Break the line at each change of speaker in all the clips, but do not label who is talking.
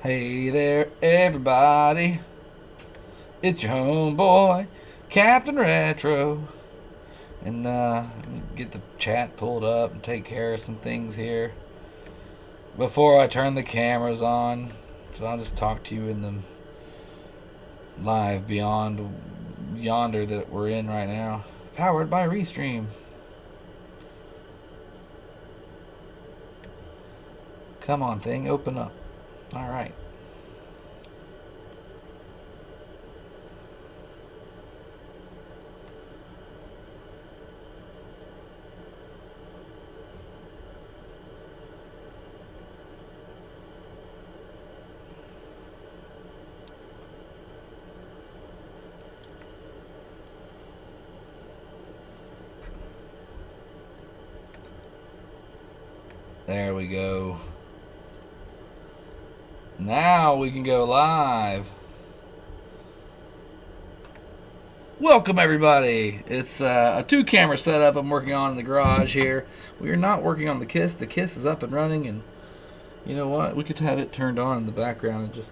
Hey there, everybody. It's your homeboy, Captain Retro. And let me get the chat pulled up and take care of some things here before I turn the cameras on. So I'll just talk to you in the live beyond yonder that we're in right now. Powered by Restream. Come on, thing, open up. Alright. There we go. Now we can go live. Welcome everybody. It's a 2-camera setup I'm working on in the garage here. We are not working on the KISS. The KISS is up and running, and you know what? We could have it turned on in the background and just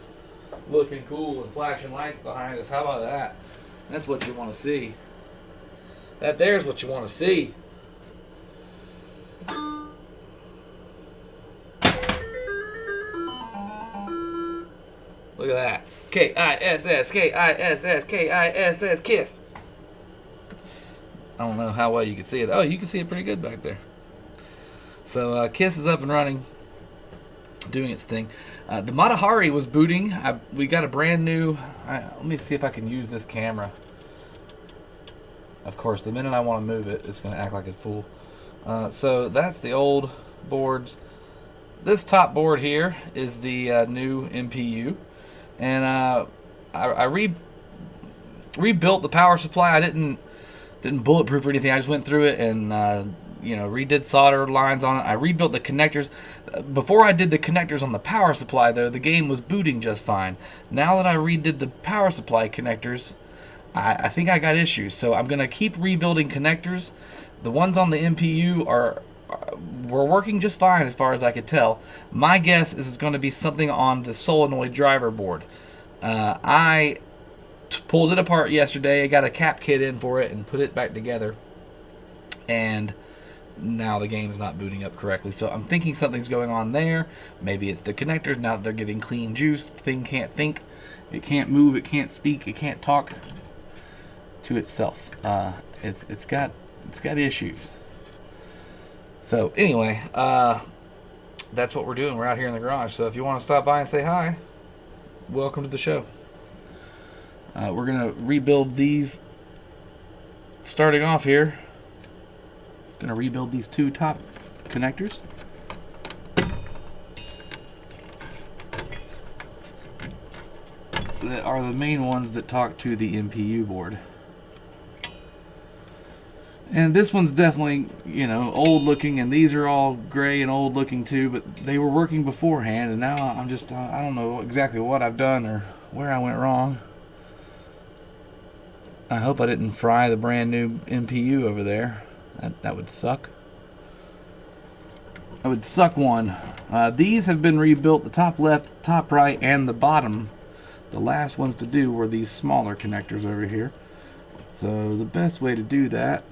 looking cool and flashing lights behind us. How about that? That's what you want to see. That there's what you want to see. Look at that. K-I-S-S, K-I-S-S, K-I-S-S, KISS. I don't know how well you can see it. Oh, you can see it pretty good back there. So KISS is up and running, doing its thing. The Matahari was booting. We got a brand new... let me see if I can use this camera. Of course, the minute I want to move it, it's going to act like a fool. So that's the old boards. This top board here is the new MPU. And I rebuilt the power supply. I didn't bulletproof or anything. I just went through it and redid solder lines on it. I rebuilt the connectors. Before I did the connectors on the power supply, though, the game was booting just fine. Now that I redid the power supply connectors, I think I got issues. So I'm gonna keep rebuilding connectors. The ones on the MPU were working just fine as far as I could tell. My guess is it's going to be something on the solenoid driver board. I pulled it apart yesterday. I got a cap kit in for it and put it back together. And now the game's not booting up correctly. So I'm thinking something's going on there. Maybe it's the connectors. Now that they're getting clean juice, the thing can't think. It can't move. It can't speak. It can't talk to itself. It's got issues. So anyway, that's what we're doing. We're out here in the garage. So if you want to stop by and say hi, welcome to the show. We're going to rebuild these. Starting off here, going to rebuild these 2 top connectors. That are the main ones that talk to the MPU board. And this one's definitely, old looking, and these are all gray and old looking too, but they were working beforehand, and now I'm just, I don't know exactly what I've done or where I went wrong. I hope I didn't fry the brand new MPU over there. That would suck. That would suck one. These have been rebuilt, the top left, top right, and the bottom. The last ones to do were these smaller connectors over here. So the best way to do that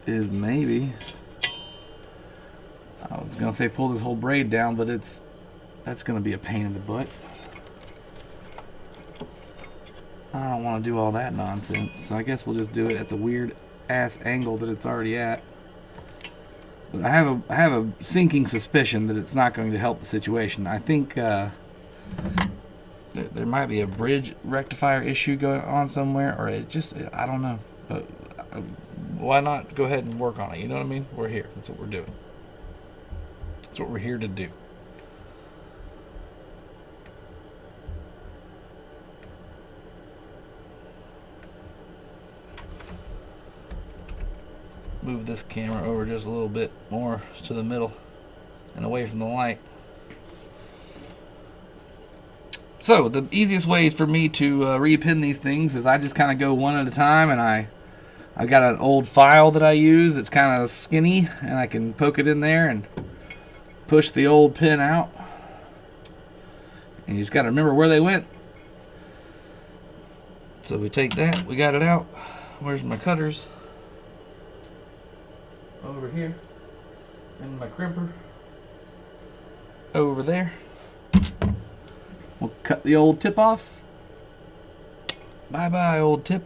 is maybe, I was gonna say pull this whole braid down, but that's gonna be a pain in the butt. I don't want to do all that nonsense, so I guess we'll just do it at the weird ass angle that it's already at. But I have a sinking suspicion that it's not going to help the situation. I think there might be a bridge rectifier issue going on somewhere, or I don't know. But why not go ahead and work on it? You know what I mean? We're here. That's what we're doing. That's what we're here to do. Move this camera over just a little bit more to the middle and away from the light. So the easiest ways for me to repin these things is I just kind of go one at a time, and I've got an old file that I use. It's kind of skinny, and I can poke it in there and push the old pin out. And you just got to remember where they went. So we take that, we got it out. Where's my cutters? Over here. And my crimper. Over there. We'll cut the old tip off. Bye-bye, old tip.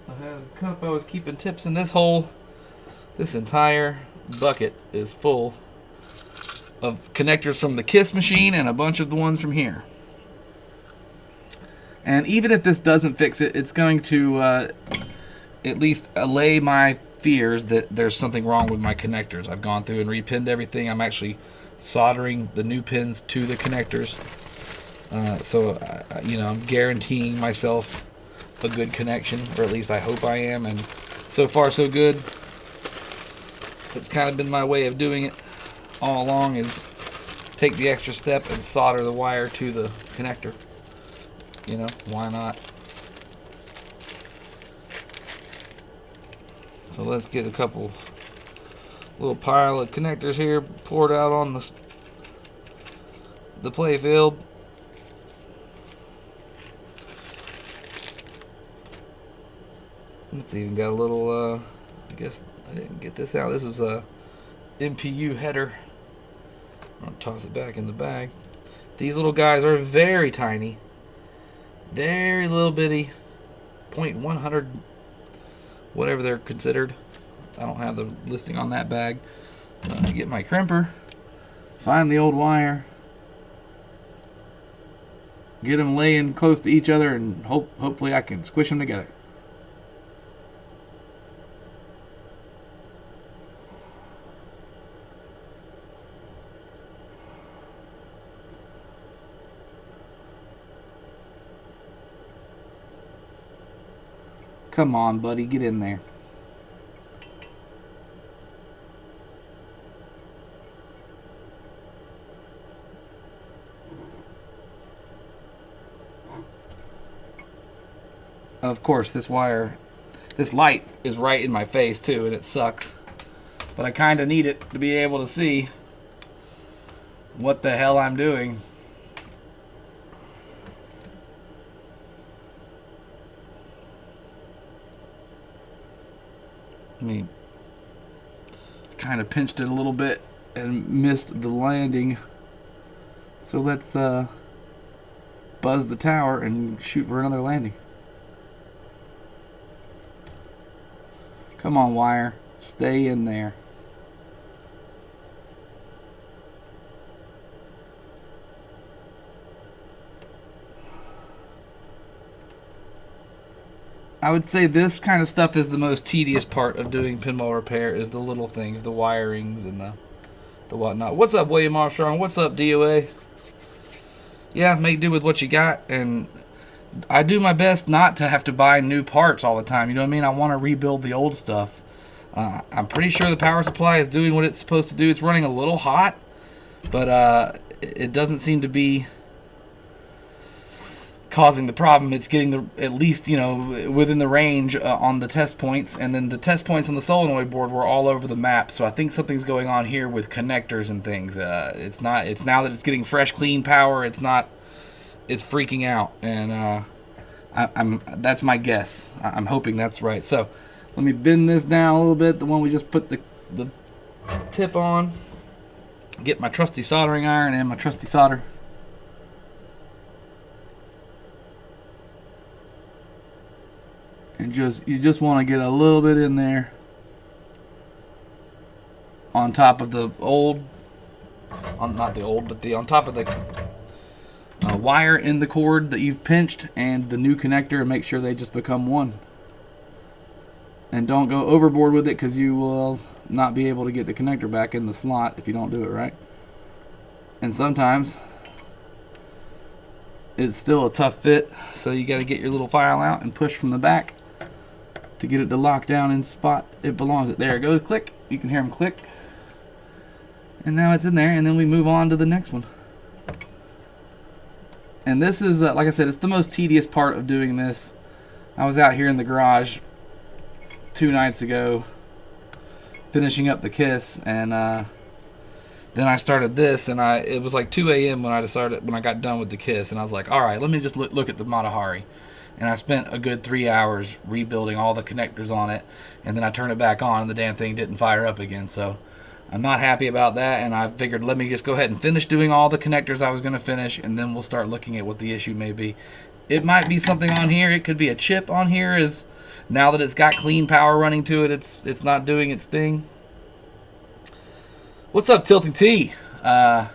I had a cup, I was keeping tips in this hole. This entire bucket is full of connectors from the Kiss machine and a bunch of the ones from here. And even if this doesn't fix it, it's going to at least allay my fears that there's something wrong with my connectors. I've gone through and repinned everything. I'm actually soldering the new pins to the connectors. You know, I'm guaranteeing myself a good connection, or at least I hope I am. And so far, so good. It's kind of been my way of doing it all along, is take the extra step and solder the wire to the connector. You know, why not? So let's get a couple little pile of connectors here poured out on the play field. It's even got a little, I guess I didn't get this out. This is a MPU header. I'm going to toss it back in the bag. These little guys are very tiny. Very little bitty. 0.100, whatever they're considered. I don't have the listing on that bag. Get my crimper. Find the old wire. Get them laying close to each other, and hopefully I can squish them together. Come on, buddy, get in there. Of course, this light is right in my face too, and it sucks. But I kind of need it to be able to see what the hell I'm doing. I kind of pinched it a little bit and missed the landing. So let's buzz the tower and shoot for another landing. Come on, wire. Stay in there. I would say this kind of stuff is the most tedious part of doing pinball repair, is the little things, the wirings and the whatnot. What's up, William Armstrong? What's up, DOA? Yeah, make do with what you got, and I do my best not to have to buy new parts all the time. You know what I mean? I want to rebuild the old stuff. I'm pretty sure the power supply is doing what it's supposed to do. It's running a little hot, but it doesn't seem to be causing the problem. It's getting at least, you know, within the range on the test points, and then the test points on the solenoid board were all over the map. So I think something's going on here with connectors and things. It's now that it's getting fresh, clean power. It's freaking out, and that's my guess. I'm hoping that's right. So let me bend this down a little bit. The one we just put the tip on. Get my trusty soldering iron and my trusty solder. And you just want to get a little bit in there on top of the on top of the wire in the cord that you've pinched and the new connector, and make sure they just become one. And don't go overboard with it, because you will not be able to get the connector back in the slot if you don't do it right. And sometimes it's still a tough fit, so you got to get your little file out and push from the back to get it to lock down in spot it belongs. There it goes, click. You can hear them click. And now it's in there, and then we move on to the next one. And this is, like I said, it's the most tedious part of doing this. I was out here in the garage 2 nights ago finishing up the Kiss, and then I started this, and it was like 2 a.m. when I got done with the Kiss, and I was like, all right, let me just look at the Matahari. And I spent a good 3 hours rebuilding all the connectors on it, and then I turned it back on, and the damn thing didn't fire up again. So I'm not happy about that, and I figured let me just go ahead and finish doing all the connectors I was going to finish, and then we'll start looking at what the issue may be. It might be something on here. It could be a chip on here. Now that it's got clean power running to it, it's not doing its thing. What's up, Tilting T? My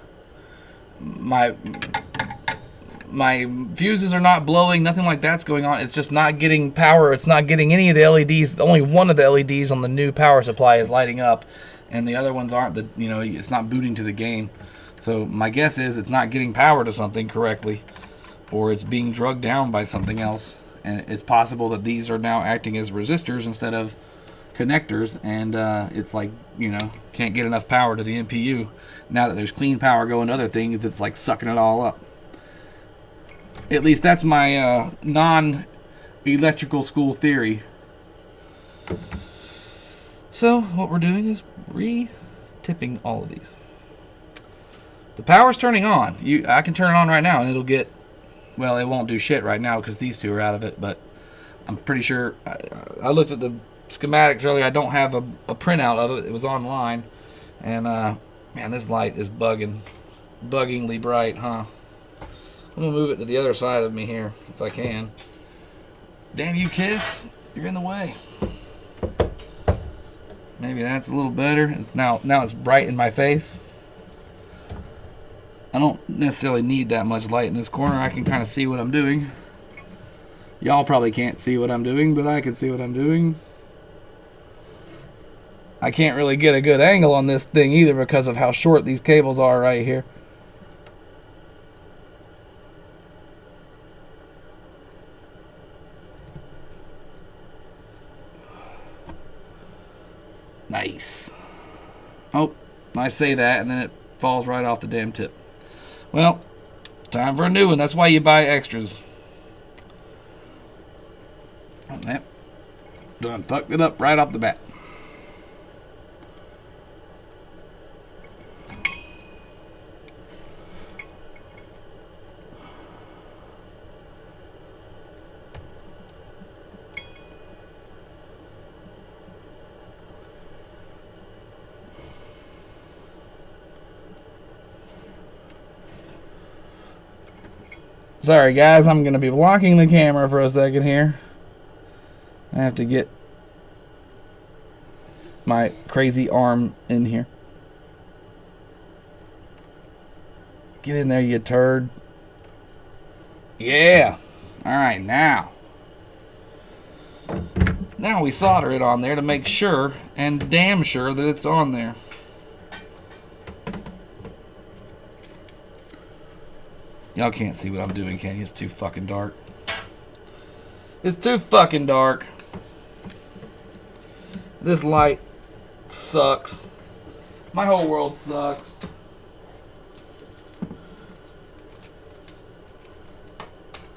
fuses are not blowing. Nothing like that's going on. It's just not getting power. It's not getting any of the LEDs. Only one of the LEDs on the new power supply is lighting up, and the other ones aren't. It's not booting to the game. So my guess is it's not getting power to something correctly, or it's being drugged down by something else. And it's possible that these are now acting as resistors instead of connectors, and it's like, can't get enough power to the MPU. Now that there's clean power going to other things, it's like sucking it all up. At least that's my non-electrical school theory. So what we're doing is re-tipping all of these. The power's turning on. I can turn it on right now, and it'll get, well, it won't do shit right now because these two are out of it, but I'm pretty sure, I looked at the schematics earlier. I don't have a printout of it. It was online, and man, this light is buggingly bright, huh? I'm gonna move it to the other side of me here if I can. Damn you, Kiss! You're in the way. Maybe that's a little better. It's now it's bright in my face. I don't necessarily need that much light in this corner. I can kind of see what I'm doing. Y'all probably can't see what I'm doing, but I can see what I'm doing. I can't really get a good angle on this thing either because of how short these cables are right here. Nice. Oh, I say that and then it falls right off the damn tip. Well, time for a new one. That's why you buy extras. Oh, man. Done fucked it up right off the bat. Sorry guys, I'm going to be blocking the camera for a second here. I have to get my crazy arm in here. Get in there, you turd. Yeah. Alright, now we solder it on there to make sure and damn sure that it's on there. Y'all can't see what I'm doing, can you? It's too fucking dark. It's too fucking dark. This light sucks. My whole world sucks.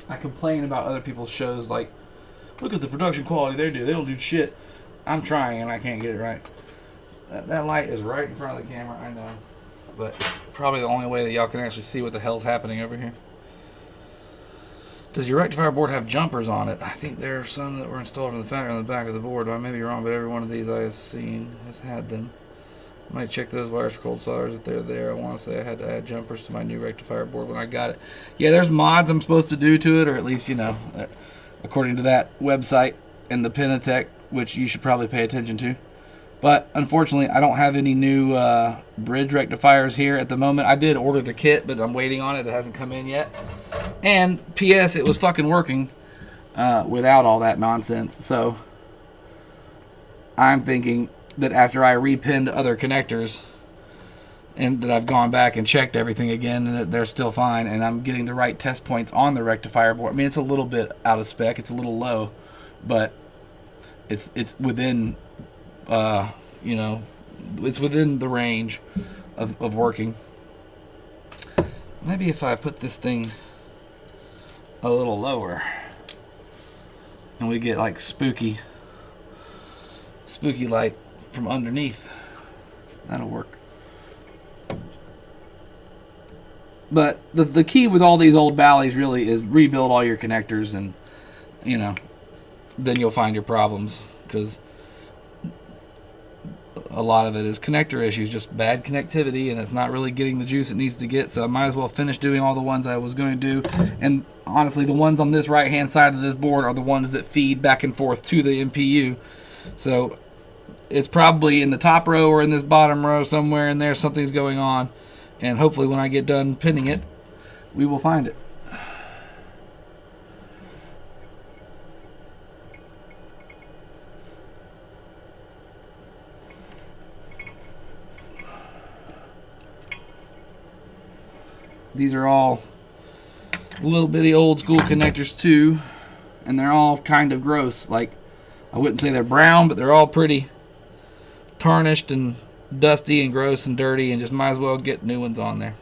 I complain about other people's shows like, look at the production quality they do. They don't do shit. I'm trying and I can't get it right. That light is right in front of the camera, I know. But probably the only way that y'all can actually see what the hell's happening over here. Does your rectifier board have jumpers on it? I think there are some that were installed from the factory on the back of the board. I may be wrong, but every one of these I have seen has had them. I might check those wires for cold solders if they're there. I want to say I had to add jumpers to my new rectifier board when I got it. Yeah, there's mods I'm supposed to do to it, or at least, according to that website and the Penatech, which you should probably pay attention to. But unfortunately, I don't have any new bridge rectifiers here at the moment. I did order the kit, but I'm waiting on it. It hasn't come in yet. And P.S. it was fucking working without all that nonsense. So I'm thinking that after I repinned other connectors and that I've gone back and checked everything again and that they're still fine and I'm getting the right test points on the rectifier board. I mean, it's a little bit out of spec. It's a little low, but it's within... it's within the range of working. Maybe if I put this thing a little lower and we get like spooky light from underneath. That'll work. But the key with all these old Bally's really is rebuild all your connectors, and you know, then you'll find your problems, because a lot of it is connector issues, just bad connectivity, and it's not really getting the juice it needs to get. So I might as well finish doing all the ones I was going to do. And honestly, the ones on this right hand side of this board are the ones that feed back and forth to the MPU. So it's probably in the top row or in this bottom row, somewhere in there something's going on, and hopefully when I get done pinning it, we will find it. These are all little bitty old school connectors too, and they're all kind of gross. Like, I wouldn't say they're brown, but they're all pretty tarnished and dusty and gross and dirty, and just might as well get new ones on there.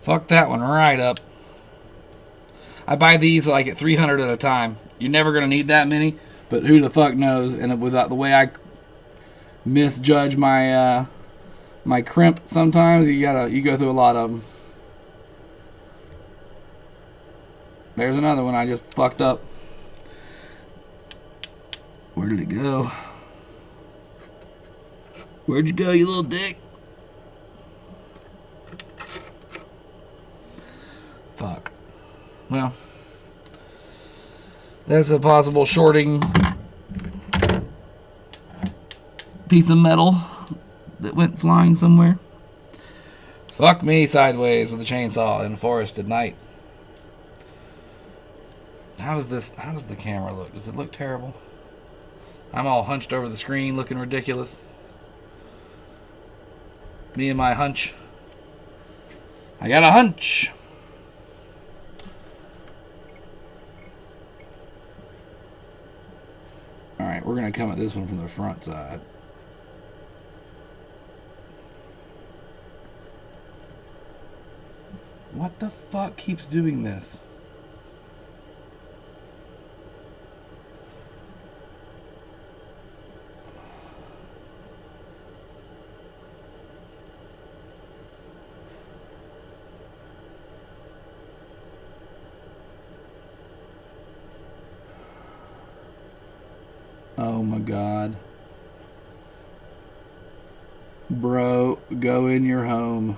Fuck that one right up. I buy these like at 300 at a time. You're never going to need that many, but who the fuck knows? And without the way I misjudge my my crimp sometimes, you go through a lot of them. There's another one I just fucked up. Where did it go? Where'd you go, you little dick? Fuck. Well, that's a possible shorting piece of metal that went flying somewhere. Fuck me sideways with a chainsaw in the forest at night. How does the camera look? Does it look terrible? I'm all hunched over the screen looking ridiculous. Me and my hunch. I got a hunch. Alright, we're going to come at this one from the front side. What the fuck keeps doing this? Oh my god. Bro, go in your home.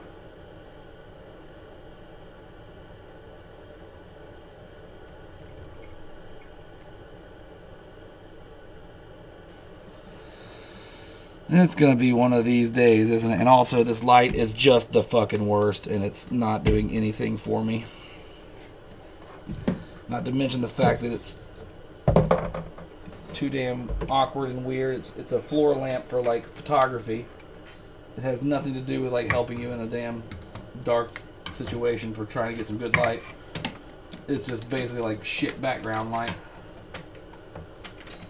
It's gonna be one of these days, isn't it? And also, this light is just the fucking worst, and it's not doing anything for me. Not to mention the fact that it's too damn awkward and weird. It's a floor lamp for like photography. It has nothing to do with like helping you in a damn dark situation for trying to get some good light. It's just basically like shit background light.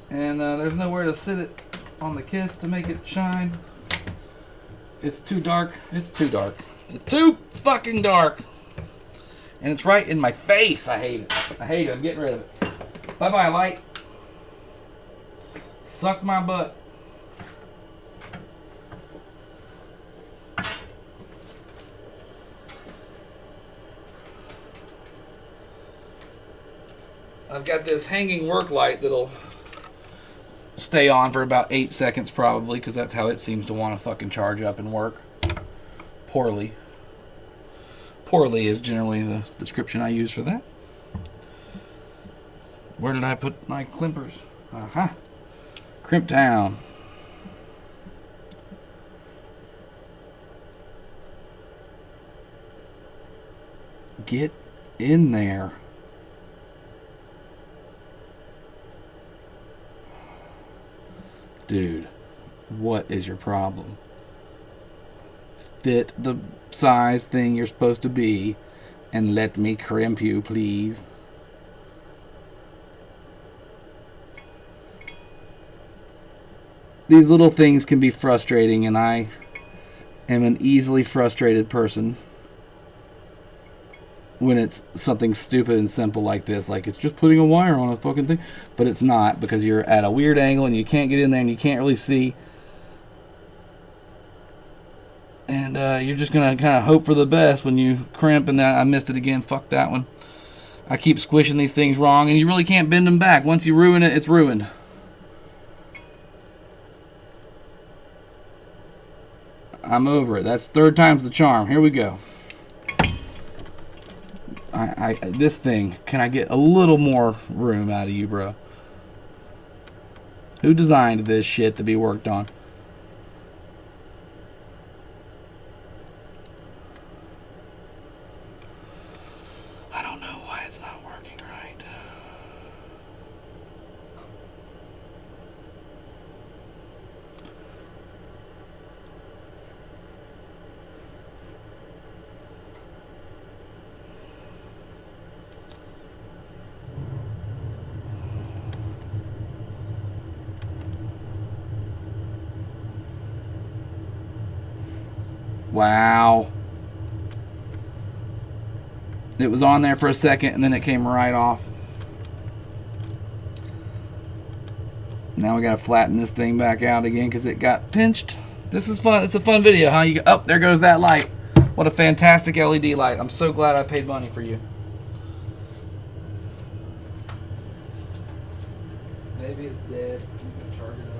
And there's nowhere to sit it on the kiss to make it shine. It's too dark. It's too dark. It's too fucking dark. And it's right in my face. I hate it. I hate it. I'm getting rid of it. Bye bye, light. Suck my butt. I've got this hanging work light that'll stay on for about 8 seconds probably, because that's how it seems to want to fucking charge up and work. Poorly. Poorly is generally the description I use for that. Where did I put my clippers? Uh-huh. Crimp down. Get in there. Dude, what is your problem? Fit the size thing you're supposed to be and let me crimp you, please. These little things can be frustrating, and I am an easily frustrated person when it's something stupid and simple like this. Like, it's just putting a wire on a fucking thing. But it's not, because you're at a weird angle and you can't get in there and you can't really see. And you're just going to kind of hope for the best when you crimp. And I missed it again. Fuck that one. I keep squishing these things wrong, and you really can't bend them back. Once you ruin it, it's ruined. I'm over it. That's third time's the charm. Here we go. This thing, can I get a little more room out of you, bro? Who designed this shit to be worked on? I don't know why it's not working right. Wow. It was on there for a second and then it came right off. Now we gotta flatten this thing back out again because it got pinched. This is fun. It's a fun video, huh? Oh, there goes that light. What a fantastic LED light. I'm so glad I paid money for you. Maybe it's dead. You can charge it up.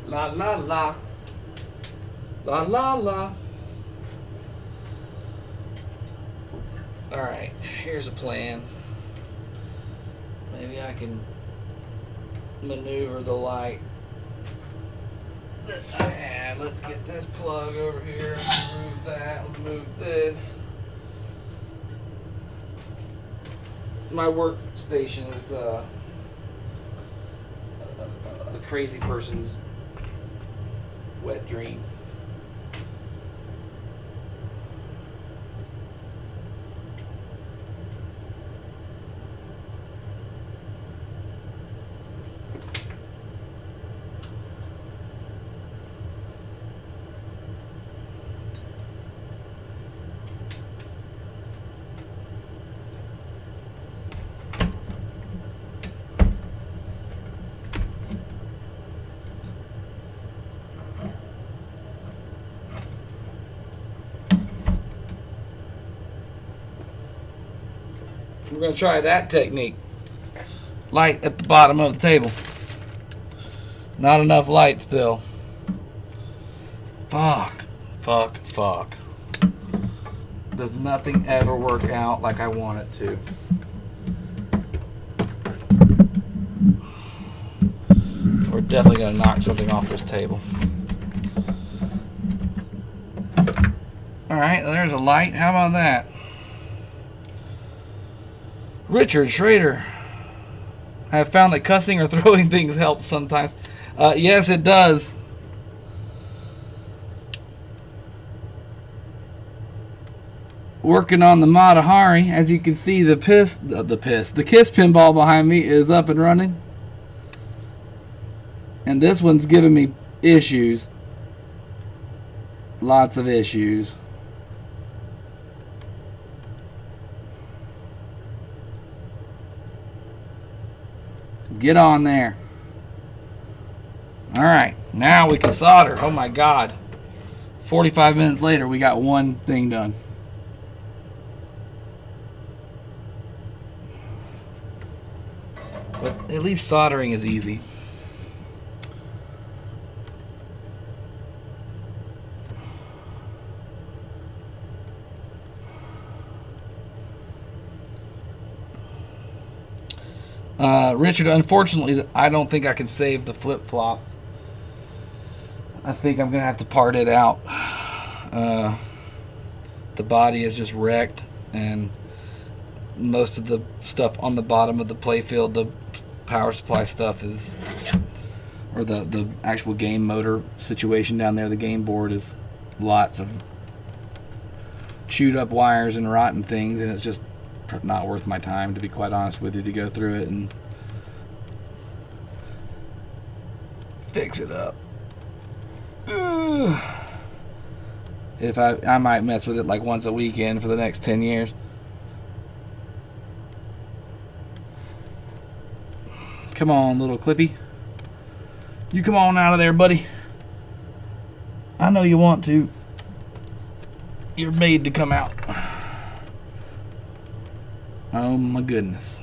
La la la. La la la. Alright, here's a plan. Maybe I can maneuver the light that I had. Let's get this plug over here. Remove that. Remove this. My workstation is a crazy person's wet dream. We're going to try that technique. Light at the bottom of the table. Not enough light still. Fuck. Fuck. Fuck. Does nothing ever work out like I want it to? We're definitely going to knock something off this table. Alright, there's a light. How about that? Richard Schrader. I have found that cussing or throwing things helps sometimes. Yes, it does. Working on the Matahari. As you can see, the Kiss pinball behind me is up and running. And this one's giving me issues. Lots of issues. Get on there. Alright, now we can solder. Oh my god. 45 minutes later, we got one thing done. But at least soldering is easy. Richard, unfortunately, I don't think I can save the flip-flop. I think I'm going to have to part it out. The body is just wrecked, and most of the stuff on the bottom of the playfield, the power supply stuff is, or the actual game motor situation down there, the game board is lots of chewed up wires and rotten things, and it's just not worth my time, to be quite honest with you, to go through it and fix it up. If I might mess with it like once a weekend for the next 10 years. Come on, little Clippy. You come on out of there, buddy. I know you want to. You're made to come out. Oh my goodness.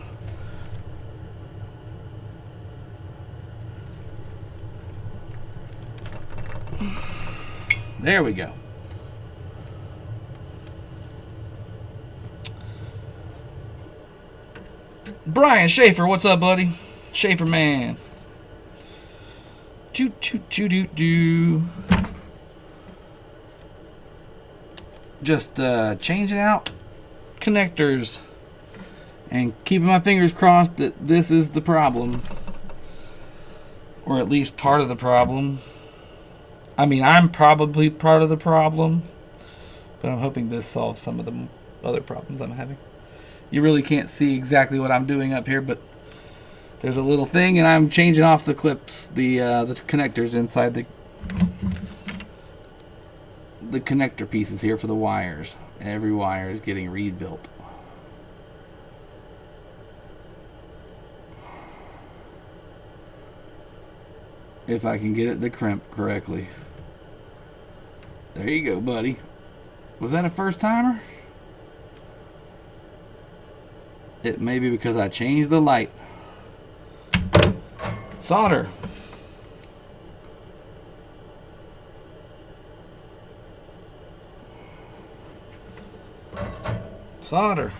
There we go. Brian Schaefer, what's up, buddy? Schaefer man. Choo choo choo doo doo. Just changing out connectors and keeping my fingers crossed that this is the problem, or at least part of the problem. I mean, I'm probably part of the problem, but I'm hoping this solves some of the other problems I'm having. You really can't see exactly what I'm doing up here, but there's a little thing, and I'm changing off the clips, the connectors inside the connector pieces here for the wires. Every wire is getting rebuilt. If I can get it to crimp correctly. There you go, buddy. Was that a first timer? It may be because I changed the light. Solder. Solder.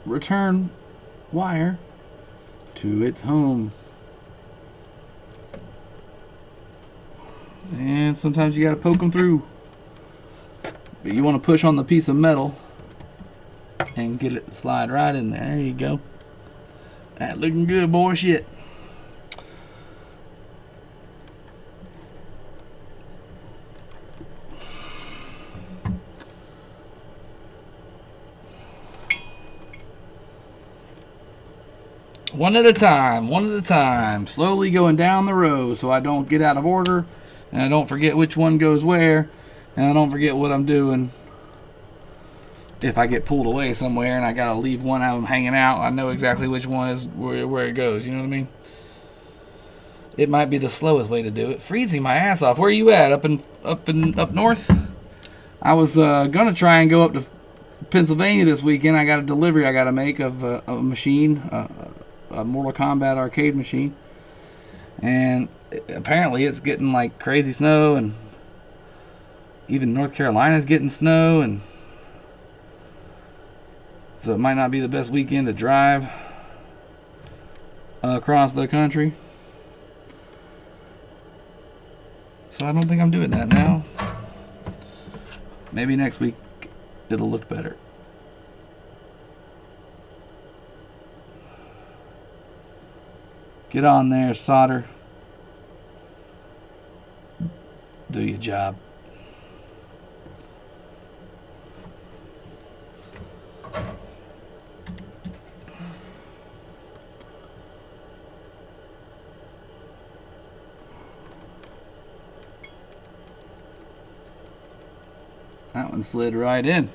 Return wire to its home. And sometimes you gotta poke them through. But you want to push on the piece of metal and get it to slide right in there. There you go. That looking good, boy. Shit. One at a time, one at a time. Slowly going down the row so I don't get out of order and I don't forget which one goes where and I don't forget what I'm doing. If I get pulled away somewhere and I gotta leave one of them hanging out, I know exactly which one is where it goes. You know what I mean? It might be the slowest way to do it. Freezing my ass off. Where are you at? Up north? I was gonna try and go up to Pennsylvania this weekend. I got a delivery I gotta make of a machine, a Mortal Kombat arcade machine, and apparently it's getting like crazy snow, and even North Carolina's getting snow, and so it might not be the best weekend to drive across the country. So I don't think I'm doing that now. Maybe next week it'll look better. Get on there, solder. Do your job. That one slid right in.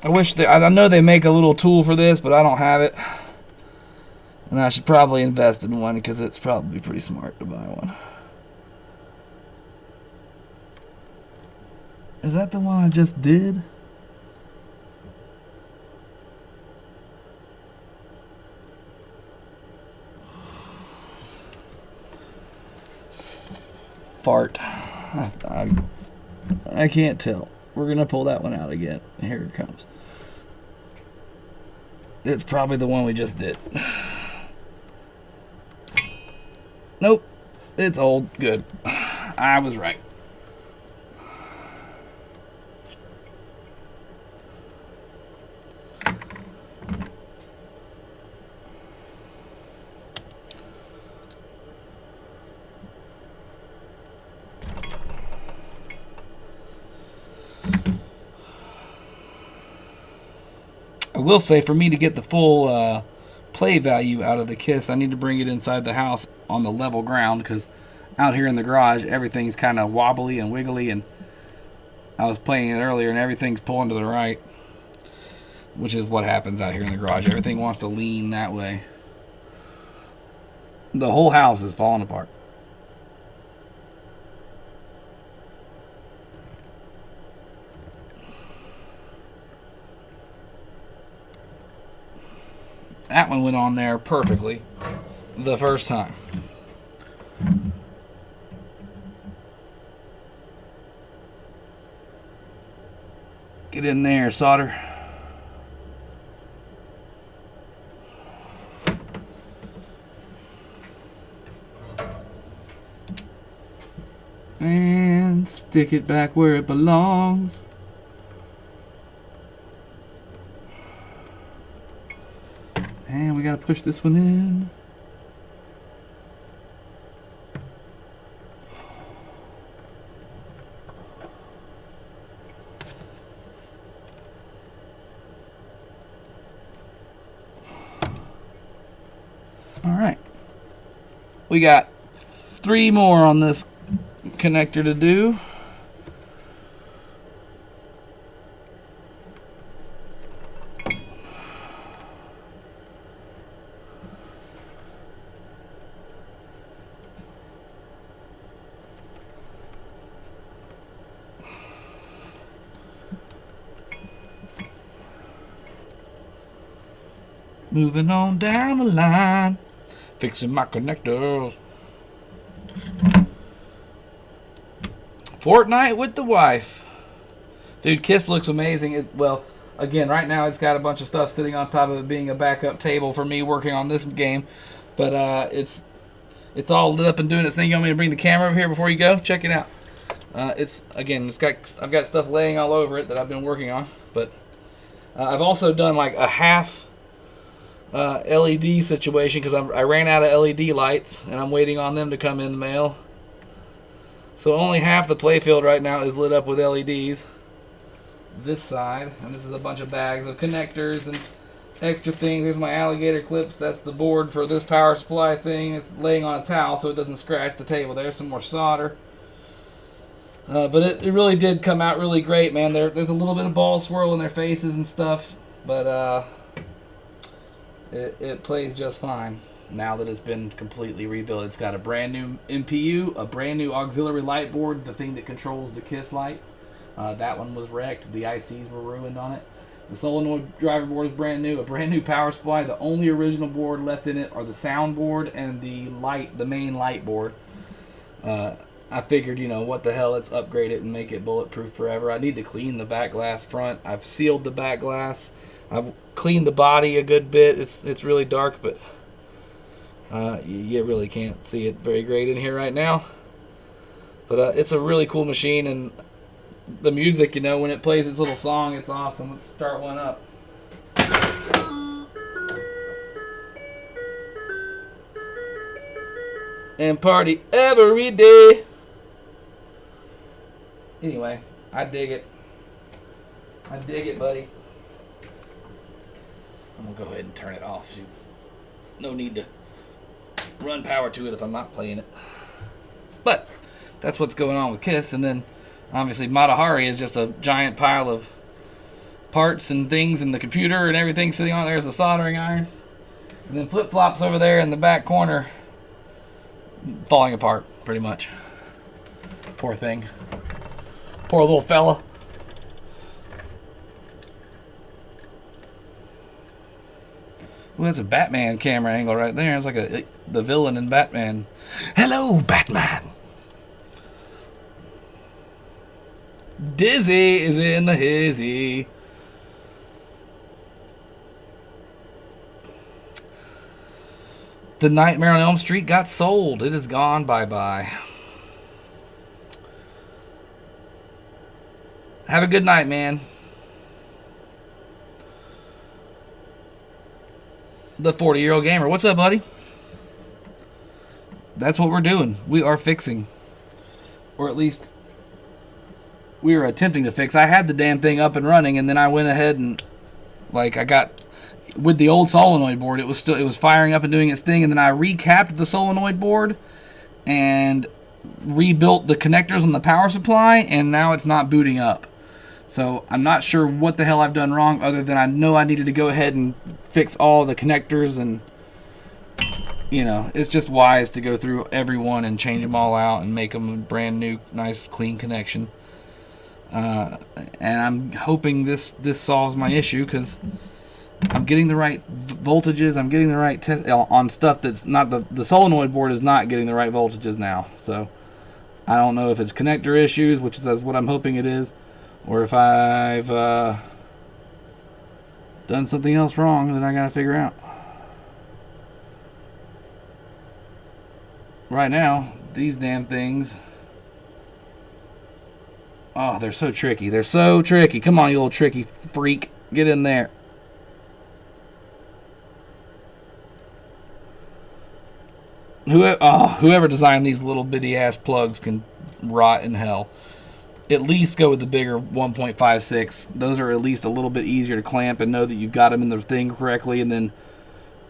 I wish I know they make a little tool for this, but I don't have it. And I should probably invest in one because it's probably pretty smart to buy one. Is that the one I just did? Fart. I can't tell. We're going to pull that one out again. Here it comes. It's probably the one we just did. Nope. It's old. Good. I was right. I will say, for me to get the full play value out of the Kiss, I need to bring it inside the house on the level ground, because out here in the garage, everything's kind of wobbly and wiggly, and I was playing it earlier, and everything's pulling to the right, which is what happens out here in the garage. Everything wants to lean that way. The whole house is falling apart. That one went on there perfectly the first time. Get in there, solder. And stick it back where it belongs. And we gotta push this one in. All right. We got 3 more on this connector to do. Moving on down the line, fixing my connectors. Fortnite with the wife. Dude, Kiss looks amazing. Well, again, right now it's got a bunch of stuff sitting on top of it being a backup table for me working on this game. But it's all lit up and doing its thing. You want me to bring the camera over here before you go? Check it out. I've got stuff laying all over it that I've been working on. But I've also done like a half LED situation because I ran out of LED lights and I'm waiting on them to come in the mail. So only half the playfield right now is lit up with LEDs. This side, and this is a bunch of bags of connectors and extra things. There's my alligator clips. That's the board for this power supply thing. It's laying on a towel so it doesn't scratch the table. There's some more solder. But it really did come out really great, man. There's a little bit of ball swirl in their faces and stuff, but it plays just fine now that it's been completely rebuilt. It's got a brand new MPU, a brand new auxiliary light board, the thing that controls the Kiss lights. That one was wrecked. The ICs were ruined on it. The solenoid driver board is brand new, a brand new power supply. The only original board left in it are the sound board and the main light board. I figured, what the hell, let's upgrade it and make it bulletproof forever. I need to clean the back glass front. I've sealed the back glass. I've cleaned the body a good bit. It's really dark, but you really can't see it very great in here right now. But it's a really cool machine, and the music, when it plays its little song, it's awesome. Let's start one up. And party every day. Anyway, I dig it. I dig it, buddy. I'm going to go ahead and turn it off. No need to run power to it if I'm not playing it. But that's what's going on with Kiss. And then, obviously, Matahari is just a giant pile of parts and things in the computer and everything sitting on there's a soldering iron. And then flip-flops over there in the back corner falling apart, pretty much. Poor thing. Poor little fella. Ooh, that's a Batman camera angle right there. It's like the villain in Batman. Hello, Batman. Dizzy is in the hizzy. The Nightmare on Elm Street got sold. It is gone. Bye-bye. Have a good night, man. The 40-year-old gamer. What's up, buddy? That's what we're doing. We are fixing. Or at least we were attempting to fix. I had the damn thing up and running, and then I went ahead and I got with the old solenoid board, it was firing up and doing its thing, and then I recapped the solenoid board and rebuilt the connectors on the power supply, and now it's not booting up. So I'm not sure what the hell I've done wrong, other than I know I needed to go ahead and fix all the connectors, and it's just wise to go through every one and change them all out and make them a brand new, nice, clean connection. And I'm hoping this solves my issue, because I'm getting the right voltages. I'm getting the right test on stuff that's not the solenoid board is not getting the right voltages now. So I don't know if it's connector issues, which is what I'm hoping it is, or if I've done something else wrong that I gotta figure out. Right now, these damn things. Oh, they're so tricky. They're so tricky. Come on, you little tricky freak. Get in there. Whoever designed these little bitty ass plugs can rot in hell. At least go with the bigger 1.56. Those are at least a little bit easier to clamp and know that you've got them in the thing correctly, and then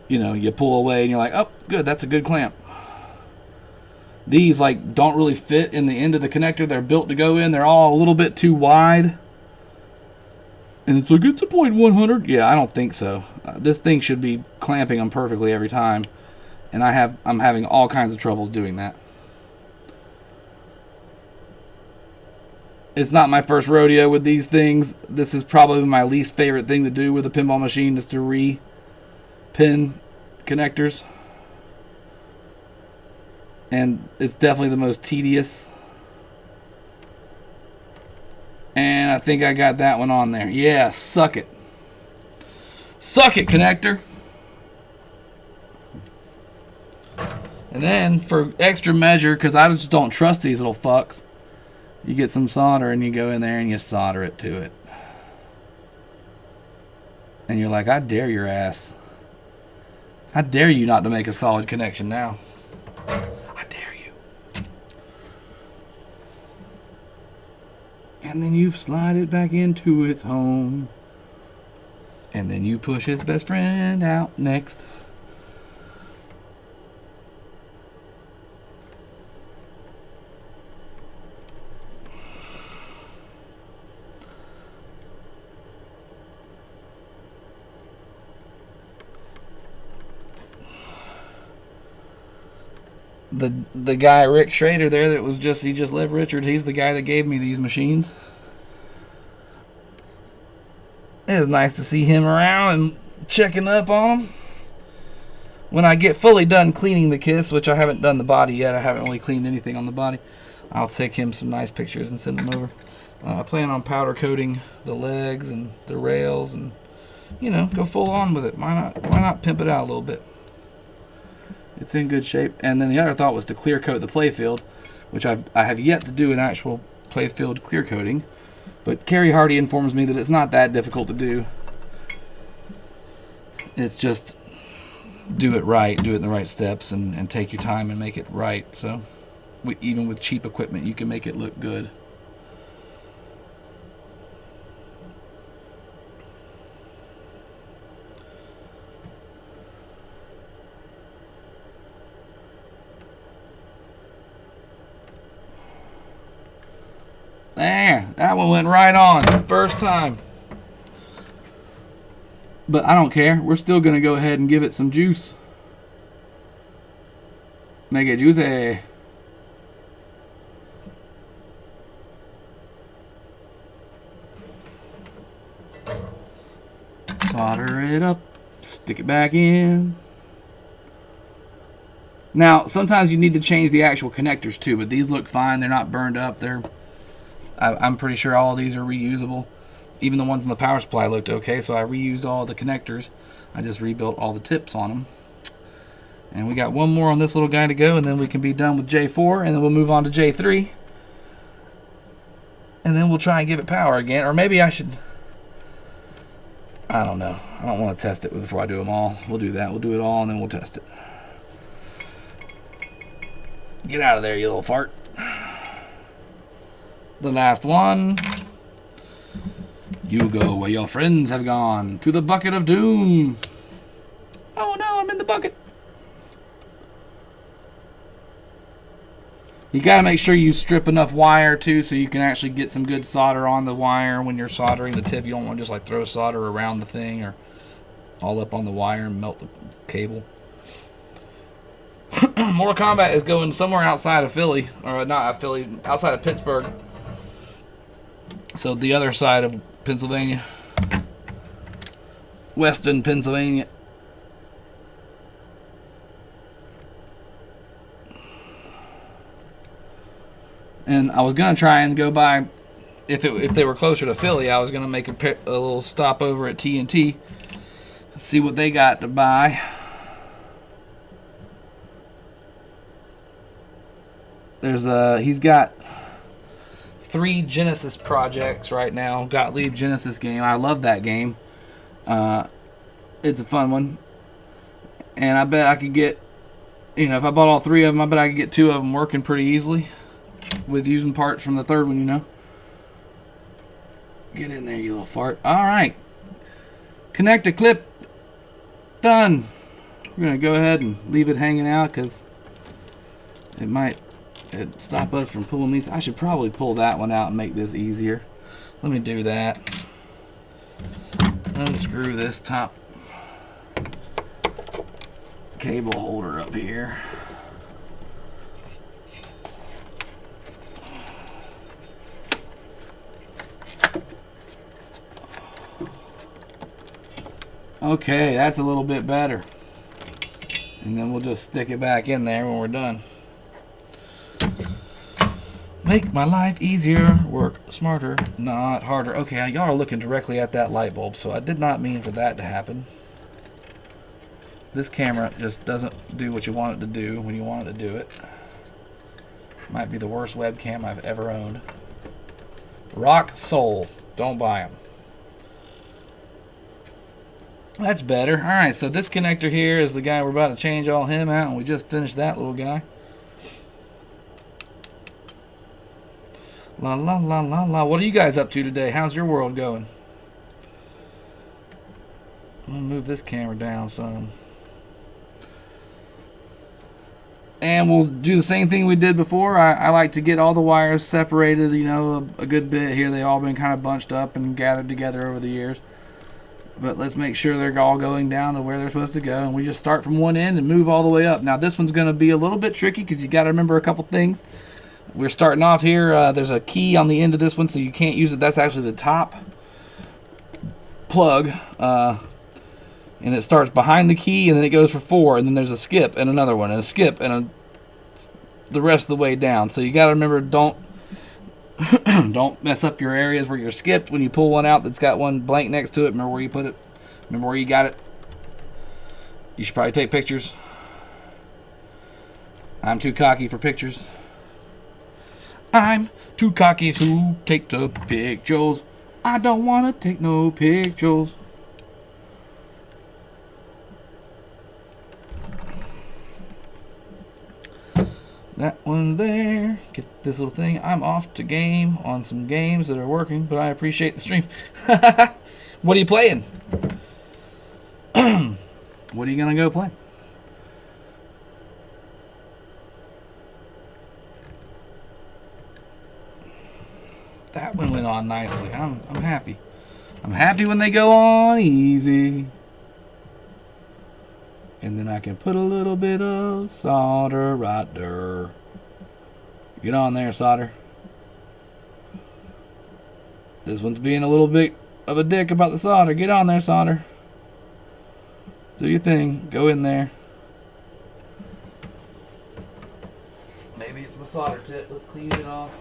you pull away and you're like, oh, good, that's a good clamp. These don't really fit in the end of the connector they're built to go in. They're all a little bit too wide. And it's it's a 0.100. Yeah, I don't think so. This thing should be clamping them perfectly every time. And I'm having all kinds of troubles doing that. It's not my first rodeo with these things. This is probably my least favorite thing to do with a pinball machine, is to re-pin connectors. And it's definitely the most tedious. And I think I got that one on there. Yeah, suck it. Suck it, connector. And then, for extra measure, because I just don't trust these little fucks, you get some solder and you go in there and you solder it to it. And you're like, I dare your ass. I dare you not to make a solid connection now. I dare you. And then you slide it back into its home. And then you push its best friend out next. The guy Rick Schrader there that was he just left Richard, he's the guy that gave me these machines. It was nice to see him around and checking up on them. When I get fully done cleaning the kits, which I haven't done the body yet, I haven't really cleaned anything on the body, I'll take him some nice pictures and send them over. I plan on powder coating the legs and the rails, and go full on with it. Why not pimp it out a little bit? It's in good shape. And then the other thought was to clear coat the playfield, which I have yet to do an actual playfield clear coating. But Carrie Hardy informs me that it's not that difficult to do. It's just do it right, do it in the right steps, and take your time and make it right. So even with cheap equipment, you can make it look good. There, that one went right on. First time. But I don't care. We're still going to go ahead and give it some juice. Make it juicy. Solder it up. Stick it back in. Now, sometimes you need to change the actual connectors too, but these look fine. They're not burned up. I'm pretty sure all of these are reusable. Even the ones in the power supply looked okay, so I reused all the connectors. I just rebuilt all the tips on them. And we got one more on this little guy to go, and then we can be done with J4, and then we'll move on to J3. And then we'll try and give it power again. Or maybe I should... I don't know. I don't want to test it before I do them all. We'll do that. We'll do it all, and then we'll test it. Get out of there, you little fart. The last one. You go where your friends have gone. To the bucket of doom. Oh no, I'm in the bucket. You got to make sure you strip enough wire too so you can actually get some good solder on the wire when you're soldering the tip. You don't want to just like throw solder around the thing or all up on the wire and melt the cable. Mortal Kombat is going somewhere outside of Philly, or not Philly, outside of Pittsburgh. So the other side of Pennsylvania, Weston, Pennsylvania. And I was gonna try and go by, if they were closer to Philly, I was gonna make a little stop over at TNT, see what they got to buy. He's got 3 Genesis projects right now. Gottlieb Genesis game. I love that game. It's a fun one. And I bet I could get, if I bought all 3 of them, I bet I could get 2 of them working pretty easily with using parts from the 3rd one, Get in there, you little fart. Alright. Connect a clip. Done. We're going to go ahead and leave it hanging out because it might stop us from pulling these. I should probably pull that one out and make this easier. Let me do that. Unscrew this top cable holder up here. Okay, that's a little bit better. And then we'll just stick it back in there when we're done. Make my life easier, work smarter, not harder. Okay, y'all are looking directly at that light bulb, so I did not mean for that to happen. This camera just doesn't do what you want it to do when you want it to do it. Might be the worst webcam I've ever owned. Rock Soul. Don't buy them. That's better. Alright, so this connector here is the guy we're about to change all him out, and we just finished that little guy. La la la la la. What are you guys up to today? How's your world going? I'm gonna move this camera down some. And we'll do the same thing we did before. I like to get all the wires separated, a good bit here. They've all been kind of bunched up and gathered together over the years. But let's make sure they're all going down to where they're supposed to go. And we just start from one end and move all the way up. Now this one's going to be a little bit tricky because you got to remember a couple things. We're starting off here. There's a key on the end of this one, so you can't use it. That's actually the top plug. And it starts behind the key, and then it goes for 4. And then there's a skip and another one, and a skip, and the rest of the way down. So you got to remember, don't mess up your areas where you're skipped. When you pull one out that's got one blank next to it, remember where you put it. Remember where you got it. You should probably take pictures. I'm too cocky for pictures. I'm too cocky to take the pictures. I don't want to take no pictures. That one there. Get this little thing. I'm off to game on some games that are working, but I appreciate the stream. What are you playing? What are you going to go play? That one went on nicely. I'm happy. I'm happy when they go on easy. And then I can put a little bit of solder right there. Get on there, solder. This one's being a little bit of a dick about the solder. Get on there, solder. Do your thing. Go in there. Maybe it's my solder tip. Let's clean it off.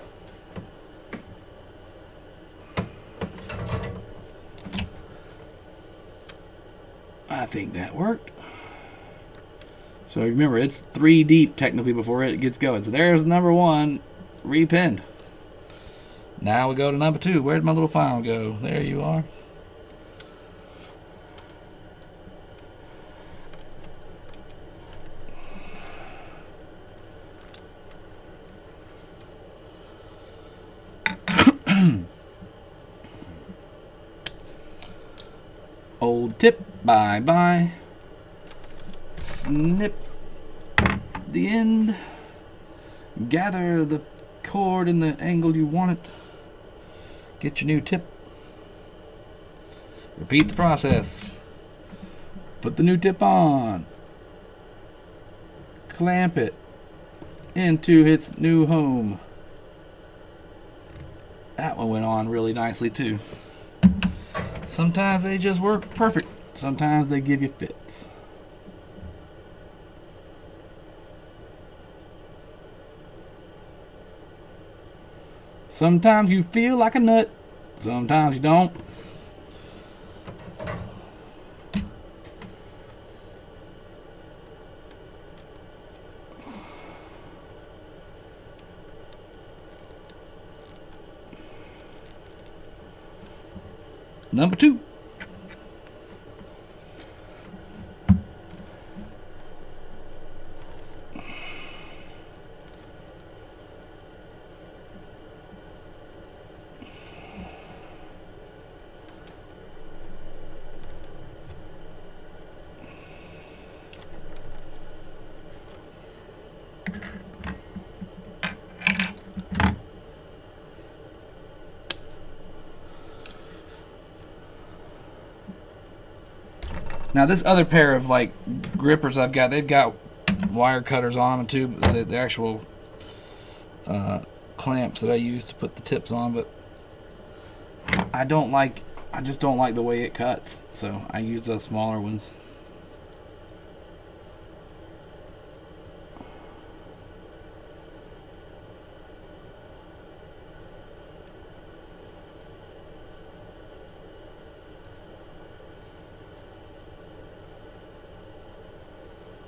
I think that worked. So remember, it's 3 deep technically before it gets going. So there's number 1 repinned. Now we go to number 2. Where'd my little file go? There you are. Old tip, bye bye. Snip the end. Gather the cord in the angle you want it. Get your new tip. Repeat the process. Put the new tip on. Clamp it into its new home. That one went on really nicely too. Sometimes they just work perfect. Sometimes they give you fits. Sometimes you feel like a nut. Sometimes you don't. Number 2. Now this other pair of like grippers I've got, they've got wire cutters on them too, the actual clamps that I use to put the tips on, but I just don't like the way it cuts, so I use those smaller ones.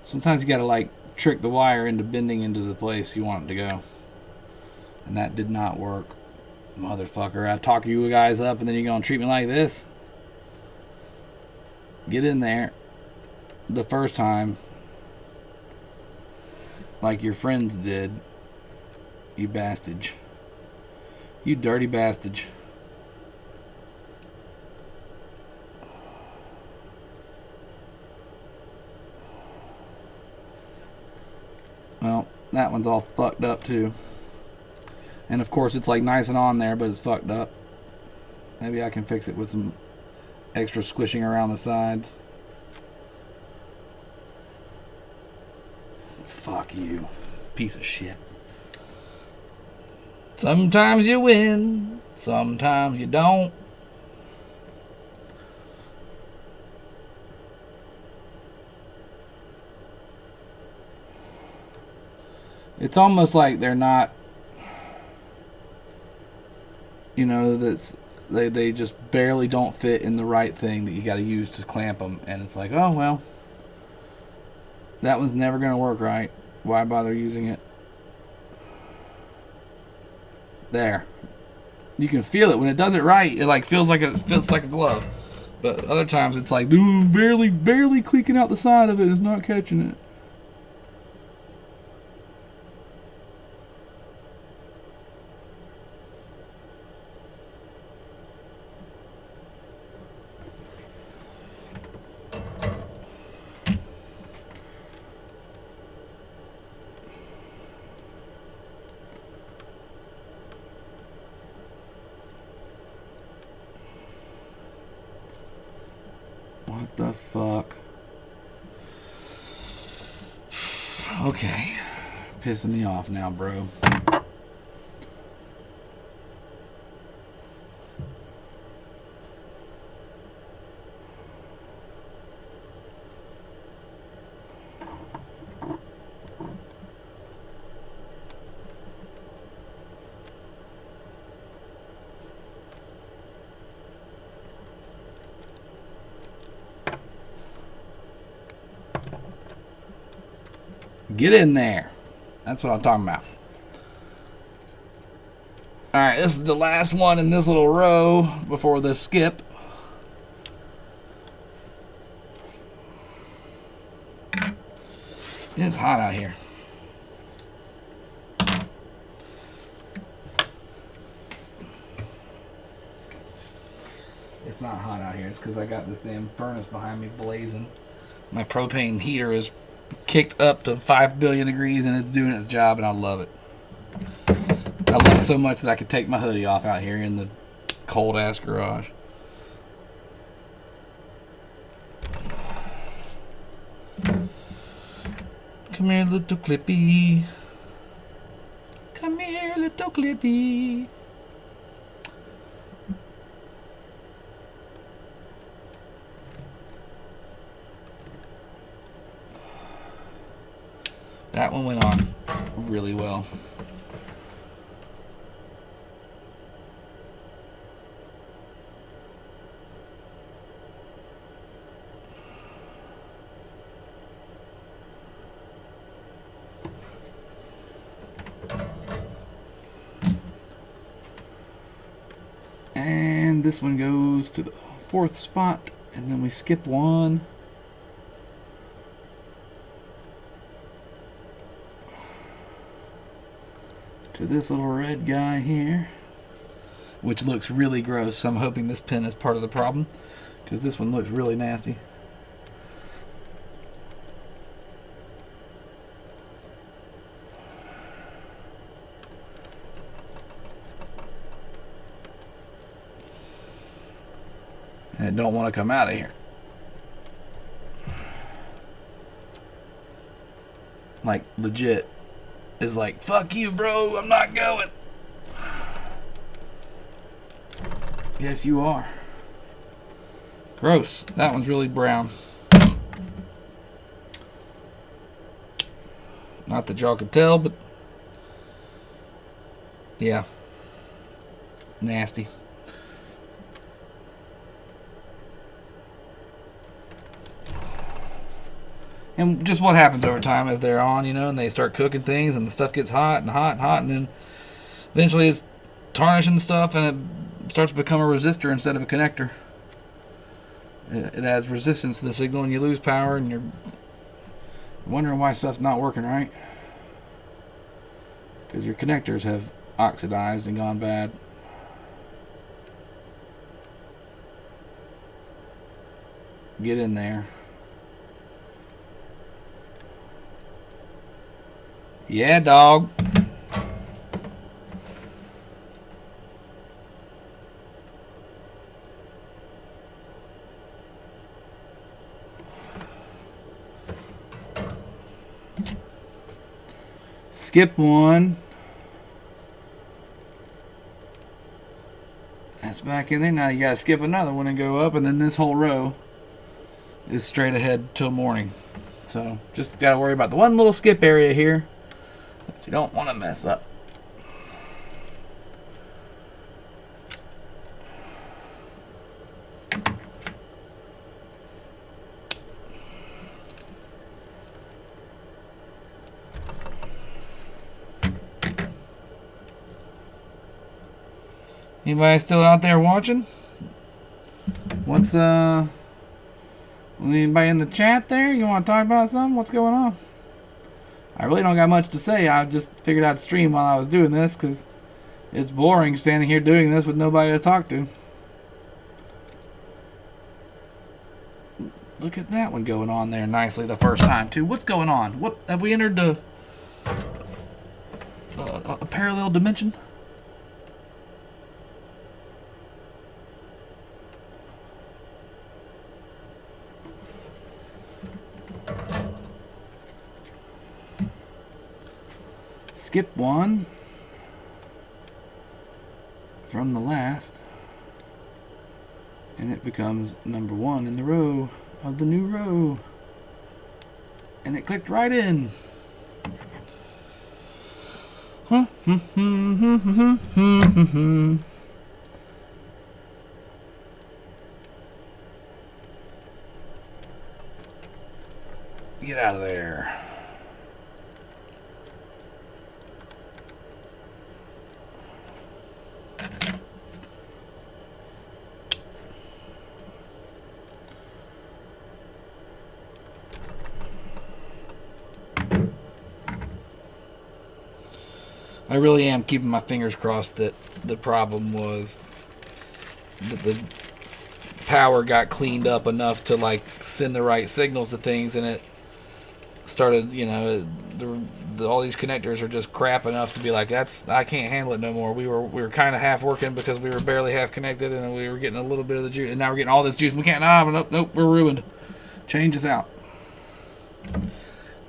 Sometimes you gotta like trick the wire into bending into the place you want it to go. And that did not work. Motherfucker, I talk you guys up and then you're gonna treat me like this? Get in there the first time like your friends did. You bastard. You dirty bastard. Well, that one's all fucked up too. And of course it's like nice and on there, but it's fucked up. Maybe I can fix it with some extra squishing around the sides. Fuck you, piece of shit. Sometimes you win, sometimes you don't. It's almost like they're not, you know, they just barely don't fit in the right thing that you got to use to clamp them, and it's like, oh well, that one's never gonna work right. Why bother using it? There, you can feel it when it does it right. It like feels like it fits like a glove, but other times it's like barely clicking out the side of it. It's not catching it. What the fuck? Okay. Pissing me off now, bro. Get in there. That's what I'm talking about. Alright, this is the last one in this little row before the skip. It's hot out here. It's not hot out here. It's because I got this damn furnace behind me blazing. My propane heater is kicked up to 5 billion degrees and it's doing its job, and I love it. I love it so much that I could take my hoodie off out here in the cold ass garage. Come here, little Clippy. Come here, little Clippy. That one went on really well. And this one goes to the 4th spot, and then we skip one. To this little red guy here, which looks really gross. So I'm hoping this pin is part of the problem, because this one looks really nasty. And it don't want to come out of here. Like, legit. Is like, fuck you, bro, I'm not going. Yes, you are. Gross. That one's really brown. Not that y'all could tell, but yeah. Nasty. And just what happens over time as they're on, you know, and they start cooking things and the stuff gets hot and hot and hot, and then eventually it's tarnishing stuff and it starts to become a resistor instead of a connector. It adds resistance to the signal and you lose power, and you're wondering why stuff's not working right. Because your connectors have oxidized and gone bad. Get in there. Yeah, dog. Skip one. That's back in there. Now you gotta skip another one and go up, and then this whole row is straight ahead till morning. So just gotta worry about the one little skip area here that you don't want to mess up. Anybody still out there watching? What's anybody in the chat there? You want to talk about something? What's going on? I really don't got much to say. I just figured I'd stream while I was doing this because it's boring standing here doing this with nobody to talk to. Look at that one going on there nicely the first time too. What's going on? What have we entered a parallel dimension? skip one from the last, and it becomes number 1 in the row of the new row. And it clicked right in. Get out of there. I really am keeping my fingers crossed that the problem was that the power got cleaned up enough to like send the right signals to things, and it started, you know, all these connectors are just crap enough to be like, I can't handle it no more. We were kind of half working because we were barely half connected, and we were getting a little bit of the juice, and now we're getting all this juice. We can't. Nope, we're ruined. Change is out.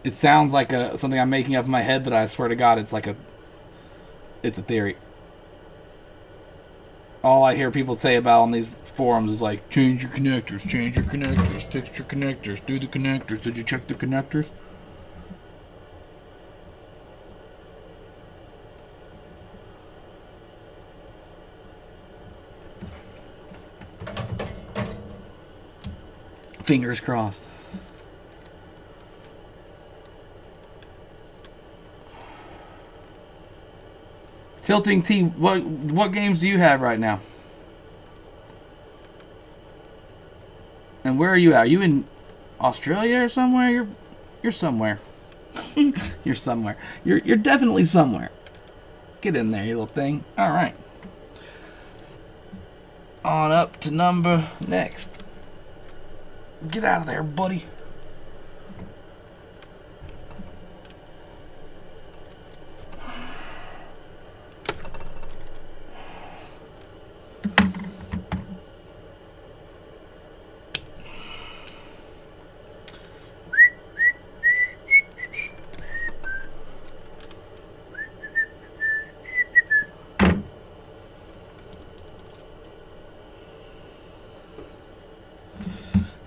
It sounds like something I'm making up in my head, but I swear to God, it's a theory. All I hear people say about on these forums is like, change your connectors, fix your connectors, do the connectors. Did you check the connectors? Fingers crossed. Tilting T, what games do you have right now? And where are you at? Are you in Australia or somewhere? You're somewhere. You're somewhere. You're definitely somewhere. Get in there, you little thing. All right. On up to number next. Get out of there, buddy.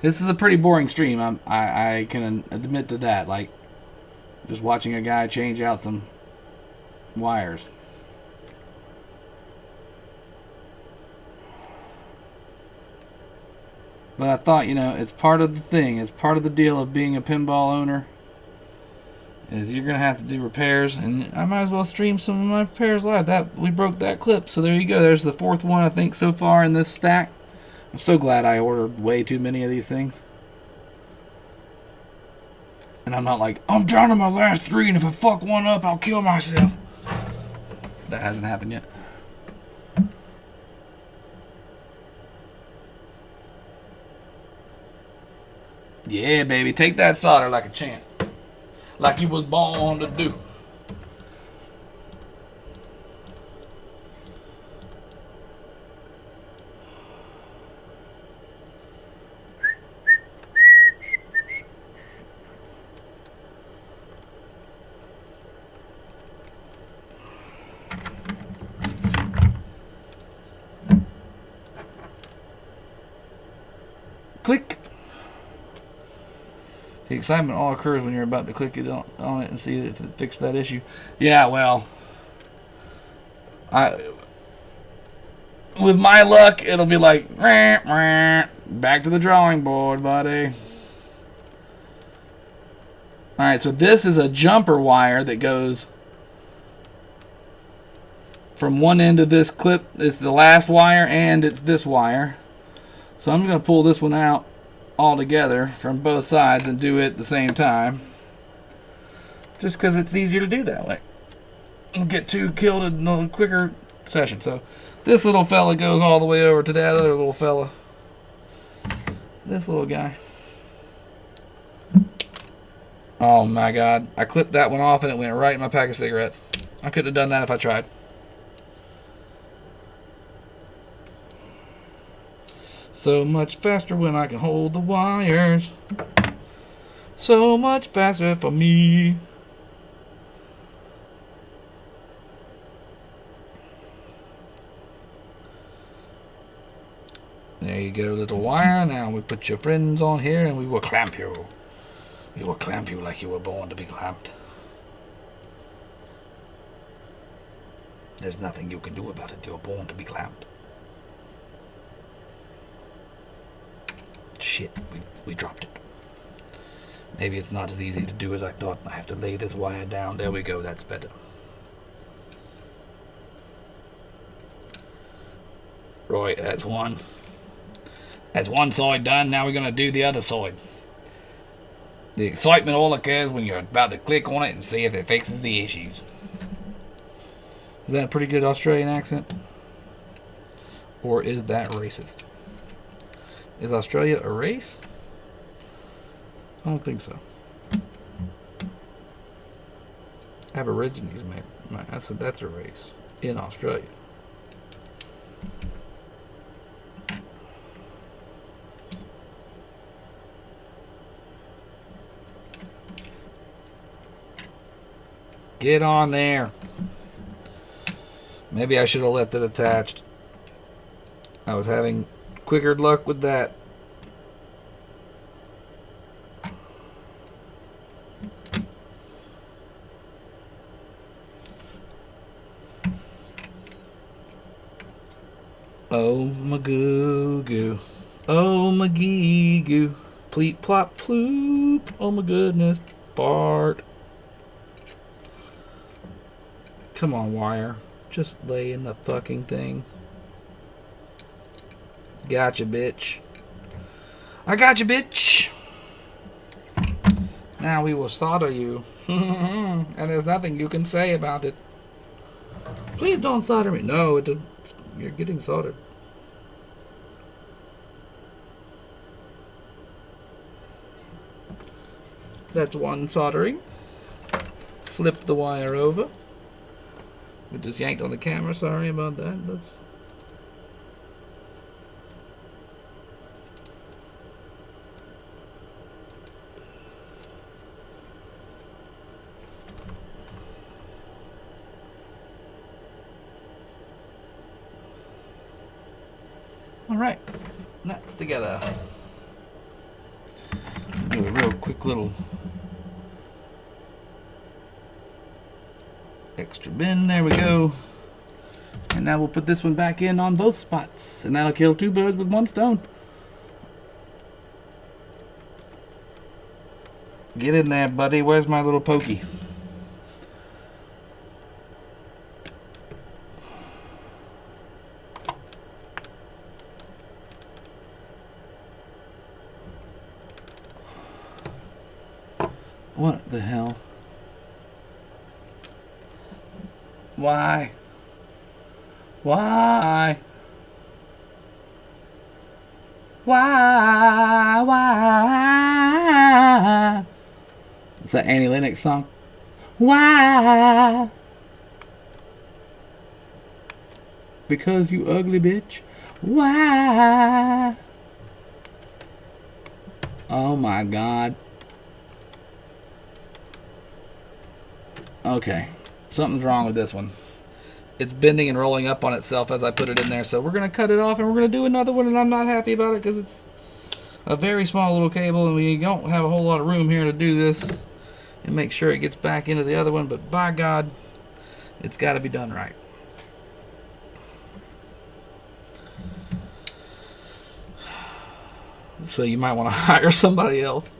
This is a pretty boring stream. I can admit to that. Like, just watching a guy change out some wires. But I thought, you know, it's part of the thing. It's part of the deal of being a pinball owner. Is you're gonna have to do repairs, and I might as well stream some of my repairs live. We broke that clip, so there you go. There's the 4th one I think so far in this stack. I'm so glad I ordered way too many of these things. And I'm not like, I'm down to my last 3, and if I fuck one up, I'll kill myself. That hasn't happened yet. Yeah, baby, take that solder like a champ. Like you was born to do. Click. The excitement all occurs when you're about to click it on it and see if it fixed that issue. Yeah, well, with my luck, it'll be like, back to the drawing board, buddy. Alright, so this is a jumper wire that goes from one end of this clip. It's the last wire, and it's this wire. So I'm going to pull this one out all together from both sides and do it at the same time, just because it's easier to do that way. We'll get 2 killed in a quicker session. So this little fella goes all the way over to that other little fella. This little guy. Oh my God, I clipped that one off and it went right in my pack of cigarettes. I couldn't have done that if I tried. So much faster when I can hold the wires. So much faster for me. you go, little wire. Now we put your friends on here and we will clamp you. We will clamp you like you were born to be clamped. There's nothing you can do about it. You're born to be clamped. Shit, we dropped it. Maybe it's not as easy to do as I thought. I have to lay this wire down. There we go, that's better. Right, that's one. That's one side done. Now we're going to do the other side. The excitement all occurs when you're about to click on it and see if it fixes the issues. Is that a pretty good Australian accent? Or is that racist? Is Australia a race? I don't think so. Aborigines, maybe. I said that's a race in Australia. Get on there. Maybe I should have left it attached. I was having quicker luck with that. Oh my goo goo. Oh my gee goo. Pleep plop ploop. Oh my goodness. Bart. Come on, wire. Just lay in the fucking thing. Gotcha, bitch. I got you, bitch. Now we will solder you. And there's nothing you can say about it. Please don't solder me. No, you're getting soldered. That's one soldering. Flip the wire over. We just yanked on the camera. Sorry about that. That's all right. That's together. Do a real quick little extra bin. There we go. And now we'll put this one back in on both spots, and that'll kill two birds with one stone. Get in there, buddy. Where's my little pokey? What the hell? Why? Why? Why? Is that Annie Lennox song? Why? Because you ugly bitch. Why? Oh my God. Okay. Something's wrong with this one. It's bending and rolling up on itself as I put it in there. So we're going to cut it off and we're going to do another one. And I'm not happy about it because it's a very small little cable. And we don't have a whole lot of room here to do this. And make sure it gets back into the other one. But by God, it's got to be done right. So you might want to hire somebody else.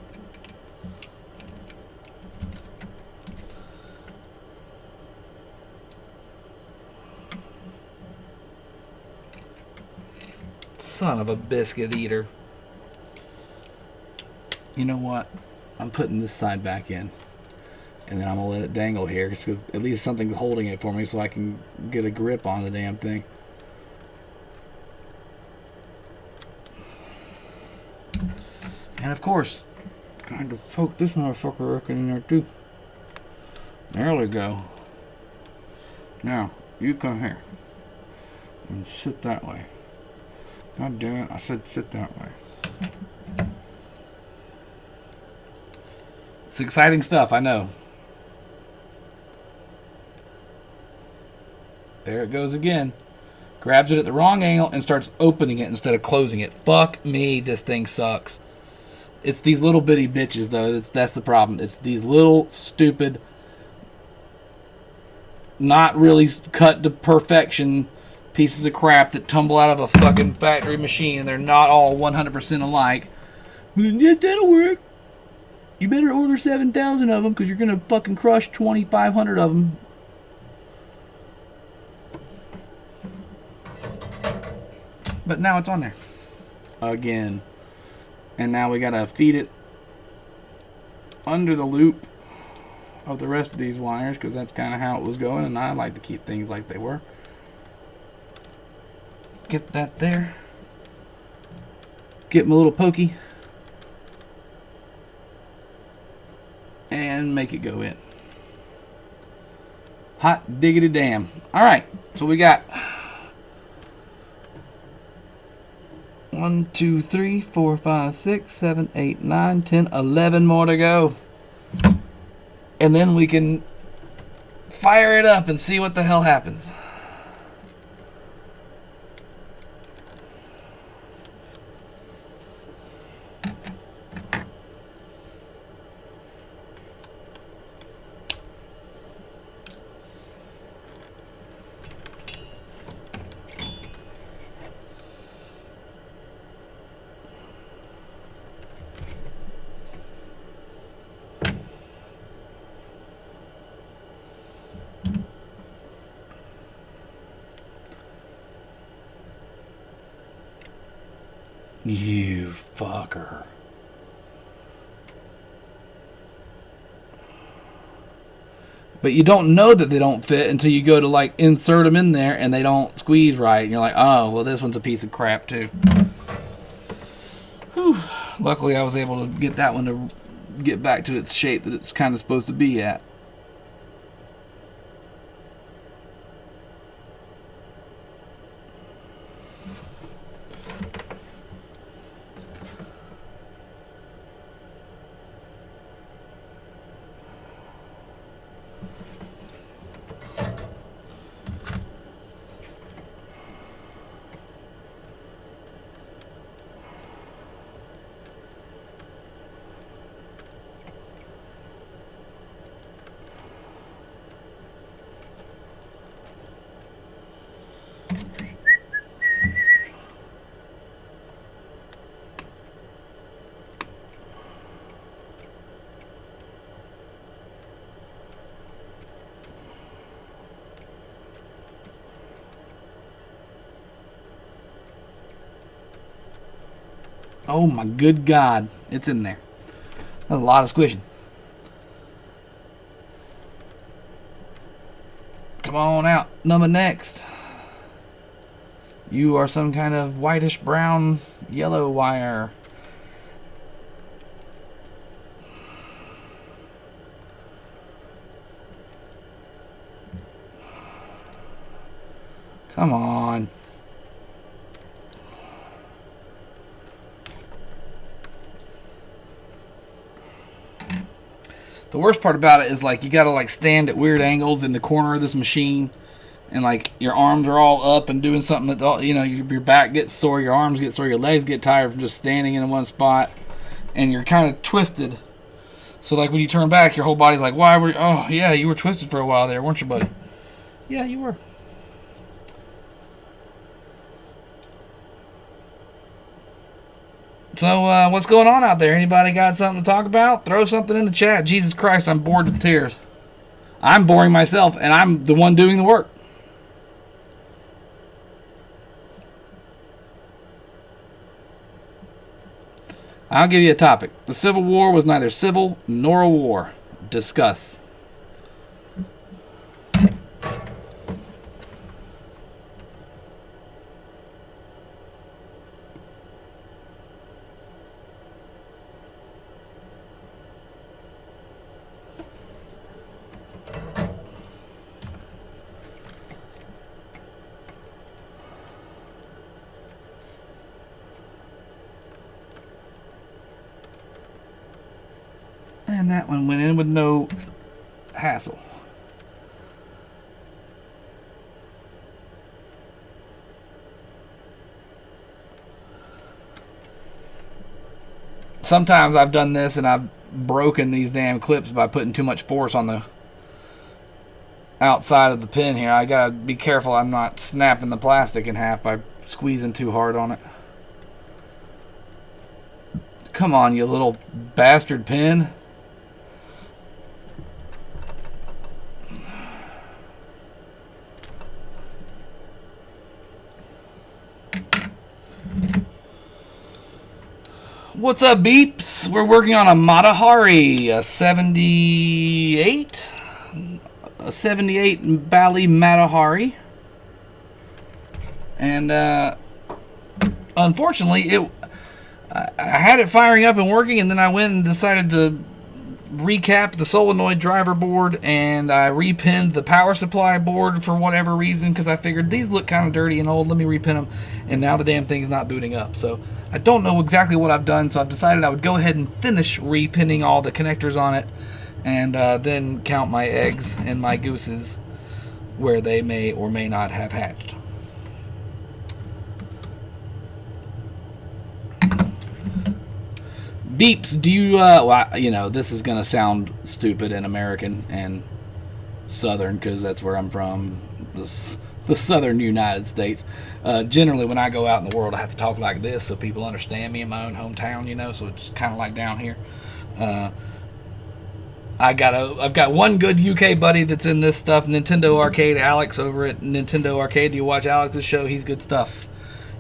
Son of a biscuit eater. You know what? I'm putting this side back in. And then I'm going to let it dangle here. Because at least something's holding it for me so I can get a grip on the damn thing. And of course, kind of poke this motherfucker in there too. There we go. Now, you come here. And sit that way. God damn it, I said sit that way. It's exciting stuff, I know. There it goes again. grabs it at the wrong angle and starts opening it instead of closing it. Fuck me, this thing sucks. It's these little bitty bitches, though. That's the problem. It's these little stupid, not really cut to perfection pieces of crap that tumble out of a fucking factory machine, and they're not all 100% alike. Yeah, that'll work. You better order 7,000 of them because you're going to fucking crush 2,500 of them. But now it's on there. Again. And now we got to feed it under the loop of the rest of these wires because that's kind of how it was going, and I like to keep things like they were. Get that there. Get my little pokey. And make it go in. Hot diggity damn. Alright, so we got 1, 2, 3, 4, 5, 6, 7, 8, 9, 10, 11 more to go. And then we can fire it up and see what the hell happens. You fucker. But you don't know that they don't fit until you go to like insert them in there and they don't squeeze right. And you're like, oh, well, this one's a piece of crap too. Whew. Luckily, I was able to get that one to get back to its shape that it's kind of supposed to be at. Oh my good God, it's in there. That's a lot of squishing. Come on out, number next. You are some kind of whitish brown yellow wire. Come on. The worst part about it is like you gotta like stand at weird angles in the corner of this machine, and like your arms are all up and doing something that, you know, your back gets sore, your arms get sore, your legs get tired from just standing in one spot, and you're kind of twisted. So like when you turn back, your whole body's like, why were you, oh yeah, you were twisted for a while there, weren't you, buddy? Yeah, you were. So, what's going on out there? Anybody got something to talk about? Throw something in the chat. Jesus Christ, I'm bored to tears. I'm boring myself, and I'm the one doing the work. I'll give you a topic. The Civil War was neither civil nor a war. Discuss. And that one went in with no hassle. sometimes I've done this and I've broken these damn clips by putting too much force on the outside of the pin here. I gotta be careful I'm not snapping the plastic in half by squeezing too hard on it. Come on, you little bastard pin. What's up, beeps? We're working on a Matahari, a 78 Bally Matahari. And unfortunately, I had it firing up and working, and then I went and decided to recap the solenoid driver board, and I repinned the power supply board for whatever reason, because I figured these look kind of dirty and old, let me repin them, and now the damn thing's not booting up. So I don't know exactly what I've done, so I've decided I would go ahead and finish repinning all the connectors on it, and then count my eggs and my gooses where they may or may not have hatched. Beeps, do you, well, you know, this is going to sound stupid and American and Southern, because that's where I'm from, the Southern United States. Generally, when I go out in the world, I have to talk like this so people understand me in my own hometown, you know, so it's kind of like down here. I've got one good UK buddy that's in this stuff, Nintendo Arcade, Alex over at Nintendo Arcade. Do you watch Alex's show? He's good stuff.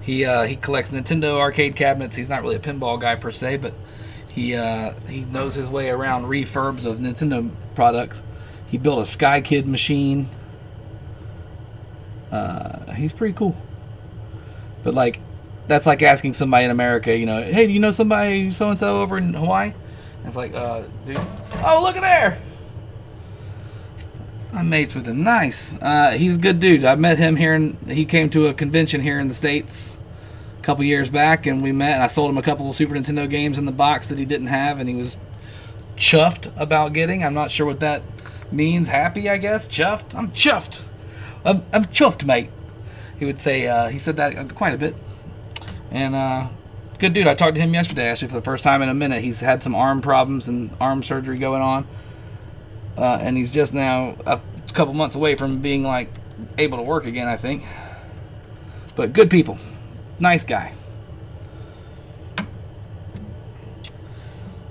He collects Nintendo arcade cabinets. He's not really a pinball guy per se, but he knows his way around refurbs of Nintendo products. He built a Sky Kid machine. He's pretty cool. But like, that's like asking somebody in America, you know, hey, do you know somebody so and so over in Hawaii? And it's like, dude, oh, look at there. I'm mates with him. Nice. He's a good dude. I met him here, and he came to a convention here in the States a couple years back, and we met, and I sold him a couple of Super Nintendo games in the box that he didn't have, and he was chuffed about getting. I'm not sure what that means. Happy, I guess. Chuffed. I'm chuffed. I'm chuffed, mate. He would say, he said that quite a bit. And good dude. I talked to him yesterday, actually, for the first time in a minute. He's had some arm problems and arm surgery going on. And he's just now a couple months away from being like able to work again, I think. But good people, nice guy.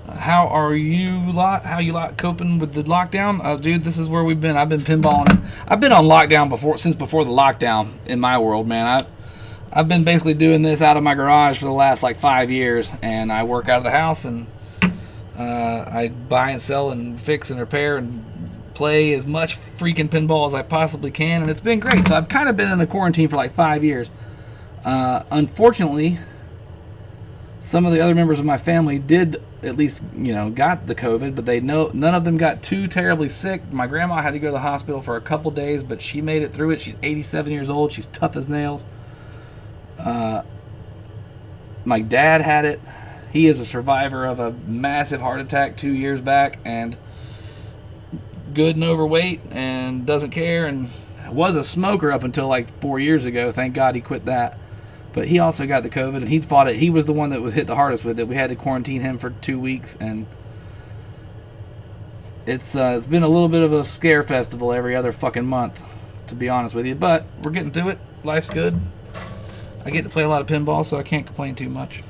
How you lot coping with the lockdown? Dude, this is where we've been. I've been pinballing. I've been on lockdown since before the lockdown in my world, man. I've been basically doing this out of my garage for the last like 5 years, and I work out of the house, and I buy and sell and fix and repair and play as much freaking pinball as I possibly can, and it's been great. So I've kind of been in a quarantine for like 5 years. Unfortunately, some of the other members of my family did at least, you know, got the COVID, but none of them got too terribly sick. My grandma had to go to the hospital for a couple days, but she made it through it. She's 87 years old. She's tough as nails. My dad had it. He is a survivor of a massive heart attack 2 years back, and good and overweight and doesn't care, and was a smoker up until like 4 years ago. Thank God he quit that. But he also got the COVID, and he fought it. He was the one that was hit the hardest with it. We had to quarantine him for 2 weeks, and it's been a little bit of a scare festival every other fucking month, to be honest with you. But we're getting through it. Life's good. I get to play a lot of pinball, so I can't complain too much.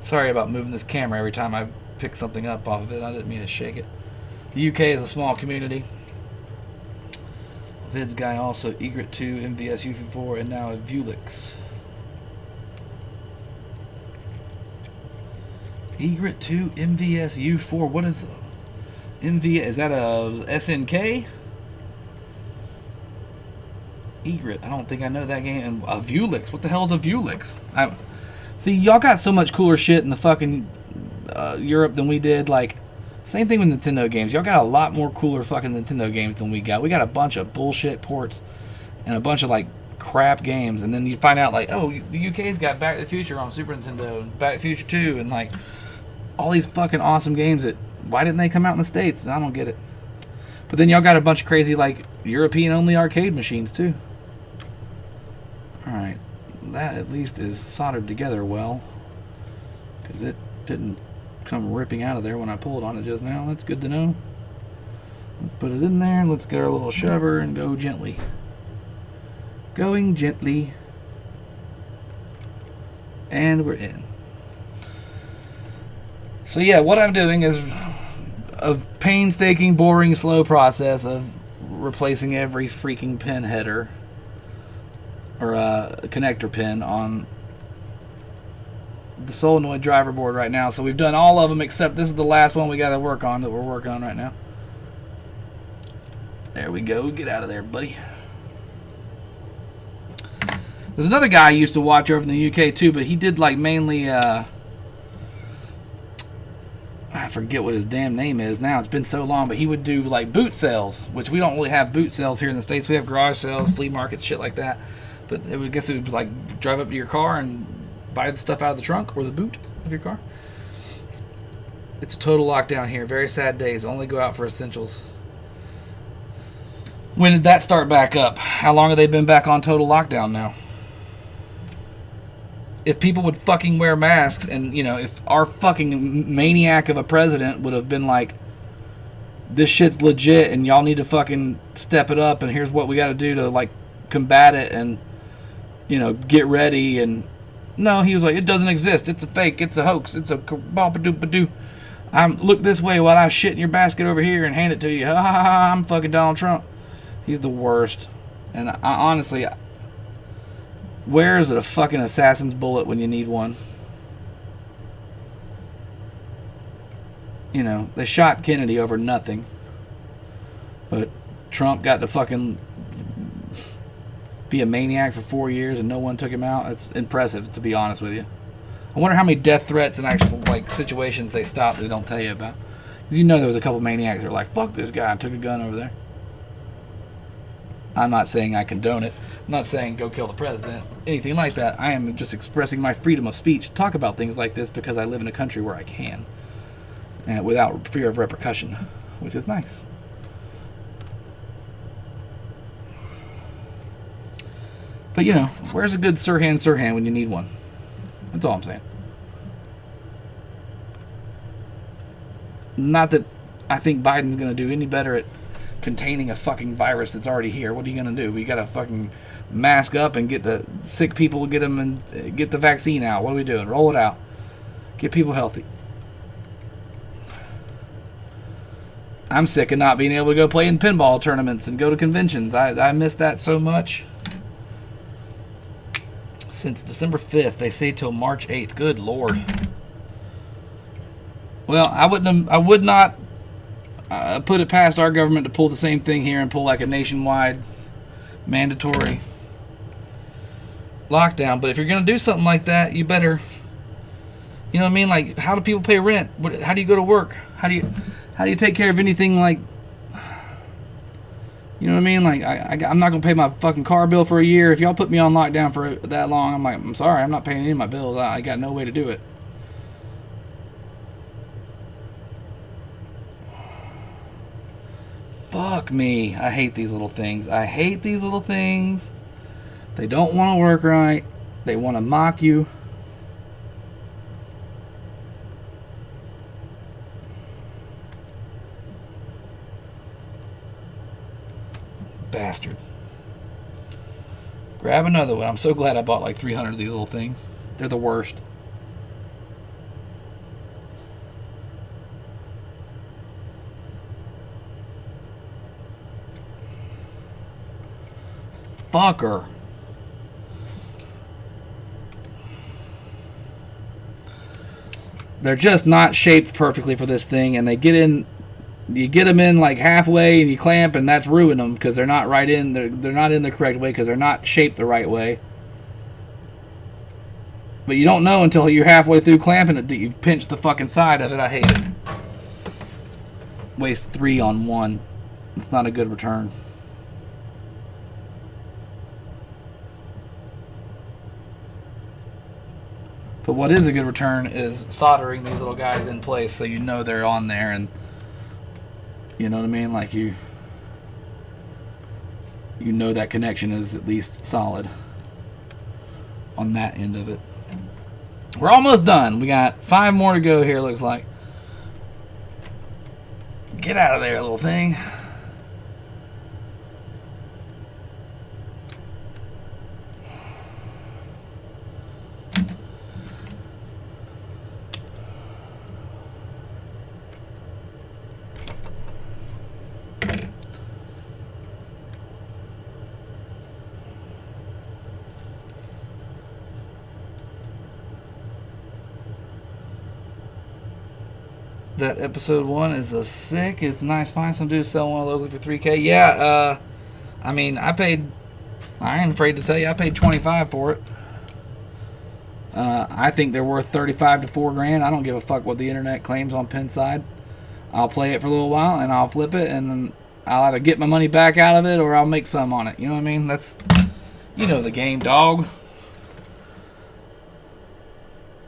Sorry about moving this camera every time I pick something up off of it. I didn't mean to shake it. The UK is a small community. Vids guy also, Egret 2, MVS UV4, and now a Vulix. Egret 2, MVS U4. What is MV? Is that a SNK? Egret. I don't think I know that game. And a Vulix. What the hell is a Vulix? See, y'all got so much cooler shit in the fucking Europe than we did. Like, same thing with Nintendo games. Y'all got a lot more cooler fucking Nintendo games than we got. We got a bunch of bullshit ports and a bunch of like crap games. And then you find out like, oh, the UK's got Back to the Future on Super Nintendo and Back to the Future 2 and like all these fucking awesome games that, why didn't they come out in the States? I don't get it. But then y'all got a bunch of crazy like European only arcade machines too. Alright. That at least is soldered together well. because it didn't come ripping out of there when I pulled on it just now. That's good to know. Let's put it in there and let's get our little shover and go gently. Going gently. And we're in. So yeah, what I'm doing is a painstaking, boring, slow process of replacing every freaking pin header or a connector pin on the solenoid driver board right now. So we've done all of them except this is the last one we got to work on that we're working on right now. There we go. Get out of there, buddy. There's another guy I used to watch over in the UK too, but he did like mainly I forget what his damn name is now. It's been so long, but he would do like boot sales, which we don't really have boot sales here in the States. We have garage sales, flea markets, shit like that. But it would guess it would like drive up to your car and buy the stuff out of the trunk or the boot of your car. It's a total lockdown here. Very sad days. Only go out for essentials. When did that start back up? How long have they been back on total lockdown now? If people would fucking wear masks and, you know, if our fucking maniac of a president would have been like, this shit's legit and y'all need to fucking step it up and here's what we got to do to, like, combat it and, you know, get ready. And no, he was like, it doesn't exist. It's a fake. It's a hoax. It's a ba-ba-doo-ba-doo. Look this way while I shit in your basket over here and hand it to you. Ha ha ha, I'm fucking Donald Trump. He's the worst. And I honestly, where is a fucking assassin's bullet when you need one? You know, they shot Kennedy over nothing. But Trump got to fucking be a maniac for 4 years and no one took him out. It's impressive, to be honest with you. I wonder how many death threats and actual like situations they stopped they don't tell you about. Because you know there was a couple maniacs that were like, fuck this guy, and took a gun over there. I'm not saying I condone it. I'm not saying go kill the president, anything like that. I am just expressing my freedom of speech to talk about things like this because I live in a country where I can. And without fear of repercussion, which is nice. But, you know, where's a good Sirhan when you need one? That's all I'm saying. Not that I think Biden's going to do any better at containing a fucking virus that's already here. What are you going to do? We got to fucking mask up and get the sick people, get them and get the vaccine out. What are we doing? Roll it out. Get people healthy. I'm sick of not being able to go play in pinball tournaments and go to conventions. I miss that so much. Since December 5th, they say till March 8th. Good Lord. Well, I would not put it past our government to pull the same thing here and pull like a nationwide mandatory lockdown. But if you're going to do something like that, you better, you know what I mean? Like, how do people pay rent? How do you go to work? How do you take care of anything like, you know what I mean? Like, I'm not going to pay my fucking car bill for a year. If y'all put me on lockdown for that long, I'm like, I'm sorry, I'm not paying any of my bills. I got no way to do it. Fuck me. I hate these little things. I hate these little things. They don't want to work right. They want to mock you. Bastard. Grab another one. I'm so glad I bought like 300 of these little things. They're the worst. Fucker. They're just not shaped perfectly for this thing, and they get in. You get them in like halfway, and you clamp, and that's ruining them because they're not right in. They're not in the correct way because they're not shaped the right way. But you don't know until you're halfway through clamping it that you've pinched the fucking side of it. I hate it. Waste 3 on 1. It's not a good return. But what is a good return is soldering these little guys in place so you know they're on there, and you know what I mean? Like you know that connection is at least solid on that end of it. We're almost done. We got 5 more to go here, looks like. Get out of there, little thing. That episode 1 is a sick. It's nice. Find some dude selling one locally for $3K. Yeah, I mean, I ain't afraid to tell you, I paid $25 for it. I think they're worth $35 to $4 grand. I don't give a fuck what the internet claims on Pinside. I'll play it for a little while and I'll flip it, and then I'll either get my money back out of it or I'll make some on it. You know what I mean? That's, you know, the game, dog.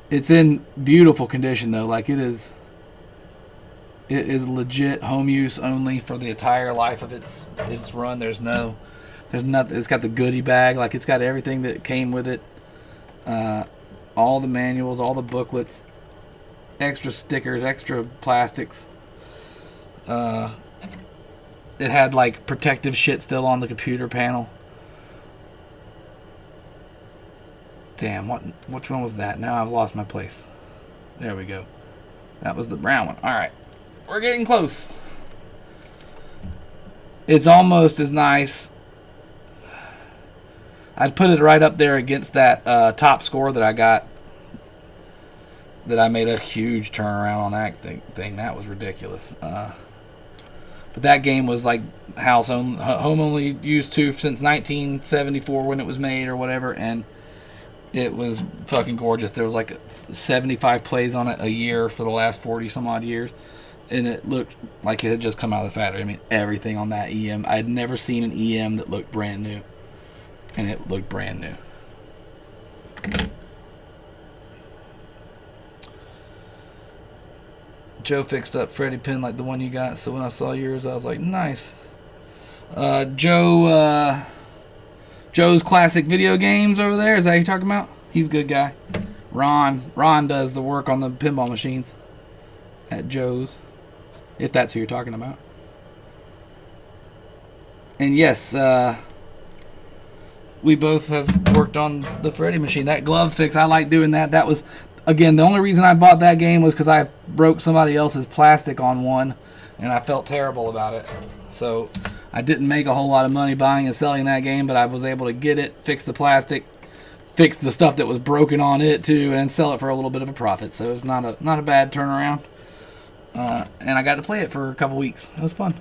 It's in beautiful condition though. Like it is legit home use only for the entire life of its run. There's nothing. It's got the goodie bag. Like it's got everything that came with it. All the manuals, all the booklets, extra stickers, extra plastics. It had like protective shit still on the computer panel. Damn, which one was that? Now I've lost my place. There we go. That was the brown one. All right. We're getting close. It's almost as nice. I'd put it right up there against that top score that I got. That I made a huge turnaround on that thing. That was ridiculous. But that game was like home only used to since 1974 when it was made or whatever, and it was fucking gorgeous. There was like 75 plays on it a year for the last 40 some odd years. And it looked like it had just come out of the factory. I mean, everything on that EM. I had never seen an EM that looked brand new. And it looked brand new. Joe fixed up Freddy Pin like the one you got. So when I saw yours, I was like, nice. Joe's Classic Video Games over there. Is that who you're talking about? He's a good guy. Ron does the work on the pinball machines at Joe's. If that's who you're talking about. And yes, we both have worked on the Freddy machine. That glove fix, I like doing that. That was, again, the only reason I bought that game was because I broke somebody else's plastic on one, and I felt terrible about it. So I didn't make a whole lot of money buying and selling that game, but I was able to get it, fix the plastic, fix the stuff that was broken on it too, and sell it for a little bit of a profit. So it was not a bad turnaround. And I got to play it for a couple weeks. It was fun.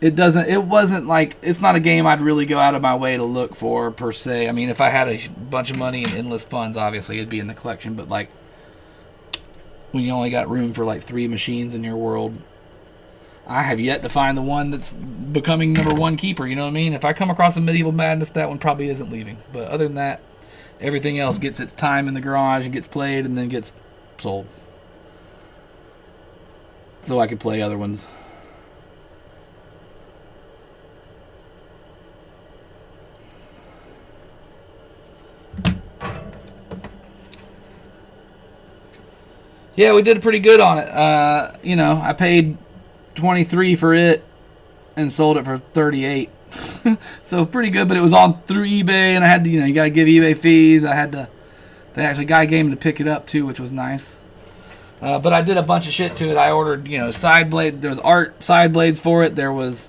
It wasn't like, it's not a game I'd really go out of my way to look for per se. I mean, if I had a bunch of money and endless funds, obviously it'd be in the collection, but like when you only got room for like 3 machines in your world, I have yet to find the one that's becoming #1 keeper, you know what I mean? If I come across a Medieval Madness, that one probably isn't leaving. But other than that, everything else gets its time in the garage and gets played and then gets sold. So I could play other ones. Yeah, we did pretty good on it. You know, I paid $23 for it and sold it for $38. So pretty good, but it was on through eBay, and I had to, you gotta give eBay fees. They actually guy gave me to pick it up too, which was nice. But I did a bunch of shit to it. I ordered, side blade. There was art side blades for it. There was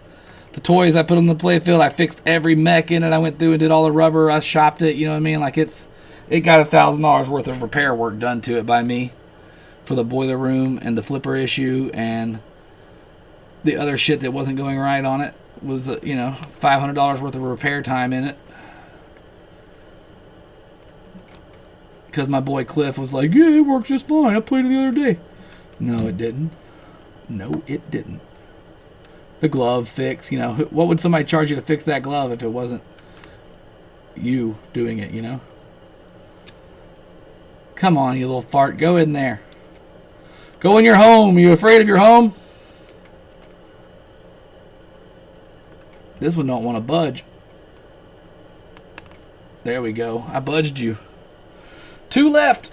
the toys I put on the playfield. I fixed every mech in it. I went through and did all the rubber. I shopped it. You know what I mean? Like it got $1,000 worth of repair work done to it by me for the boiler room and the flipper issue and the other shit that wasn't going right on it. Was $500 worth of repair time in it. Because my boy Cliff was like, yeah, it works just fine. I played it the other day. No, it didn't. No, it didn't. The glove fix, what would somebody charge you to fix that glove if it wasn't you doing it, Come on, you little fart. Go in there. Go in your home. You afraid of your home? This one don't want to budge. There we go. I budged you. 2 left.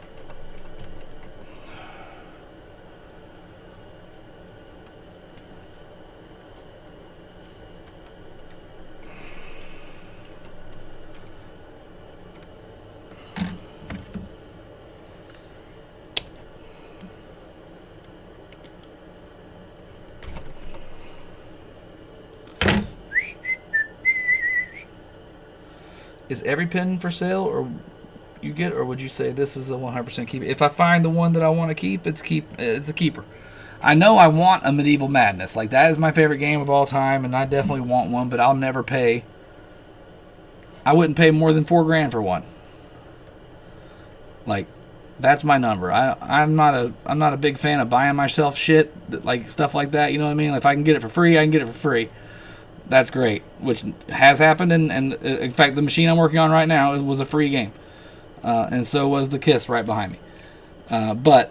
Is every pin for sale, or you get, or would you say this is a 100% keep? If I find the one that I want to keep, it's a keeper. I know I want a Medieval Madness. Like, that is my favorite game of all time, and I definitely want one, but I'll never pay. I wouldn't pay more than $4,000 for one. Like, that's my number. I'm not a big fan of buying myself shit, like stuff like that. You know what I mean? Like, if I can get it for free, I can get it for free. That's great, which has happened, and in fact, the machine I'm working on right now was a free game, and so was the Kiss right behind me. But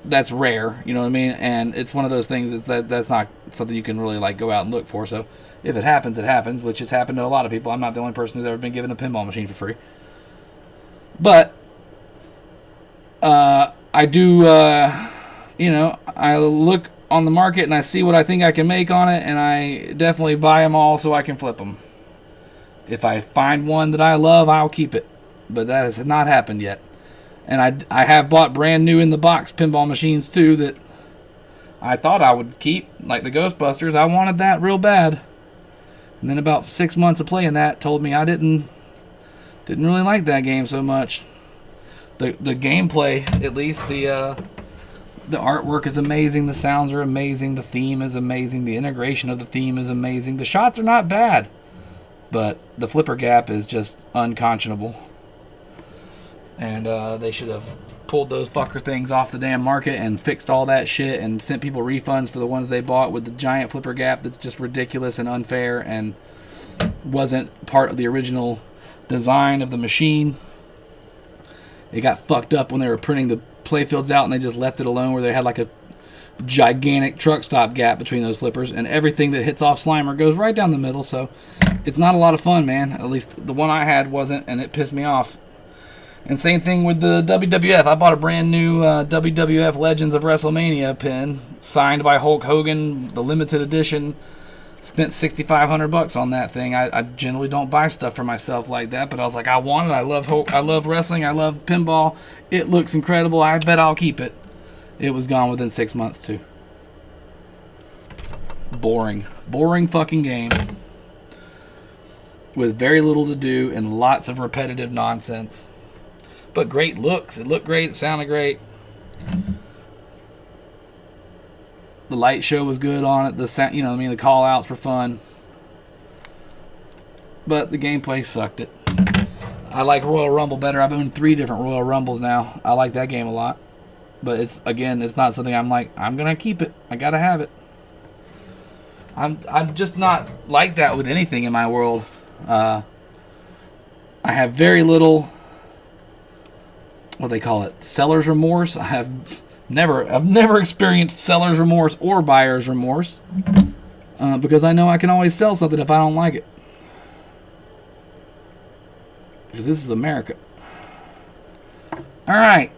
that's rare, you know what I mean? And it's one of those things that's not something you can really like go out and look for. So if it happens, it happens, which has happened to a lot of people. I'm not the only person who's ever been given a pinball machine for free. But I do, I look on the market and I see what I think I can make on it, and I definitely buy them all so I can flip them. If I find one that I love, I'll keep it, but that has not happened yet. And I have bought brand new in the box pinball machines too that I thought I would keep, like the Ghostbusters. I wanted that real bad, and then about 6 months of playing that told me I didn't really like that game so much. The gameplay, at least, the artwork is amazing, the sounds are amazing, the theme is amazing, the integration of the theme is amazing. The shots are not bad, but the flipper gap is just unconscionable. And they should have pulled those fucker things off the damn market and fixed all that shit and sent people refunds for the ones they bought with the giant flipper gap that's just ridiculous and unfair and wasn't part of the original design of the machine. It got fucked up when they were printing the playfields out, and they just left it alone where they had like a gigantic truck stop gap between those flippers, and everything that hits off Slimer goes right down the middle. So it's not a lot of fun, man. At least the one I had wasn't, and it pissed me off. And same thing with the WWF. I bought a brand new WWF Legends of WrestleMania pin signed by Hulk Hogan, the limited edition. Spent $6,500 on that thing. I generally don't buy stuff for myself like that, but I was like, I want it. I love Hulk. I love wrestling. I love pinball. It looks incredible. I bet I'll keep it. It was gone within 6 months too. Boring fucking game with very little to do and lots of repetitive nonsense. But great looks. It looked great. It sounded great. The light show was good on it. The sound, the call outs were fun. But the gameplay sucked it. I like Royal Rumble better. I've owned 3 different Royal Rumbles now. I like that game a lot. But it's not something I'm like, I'm gonna keep it. I gotta have it. I'm just not like that with anything in my world. I have very little, what they call it, seller's remorse. I've never experienced seller's remorse or buyer's remorse because I know I can always sell something if I don't like it. Because this is America. All right.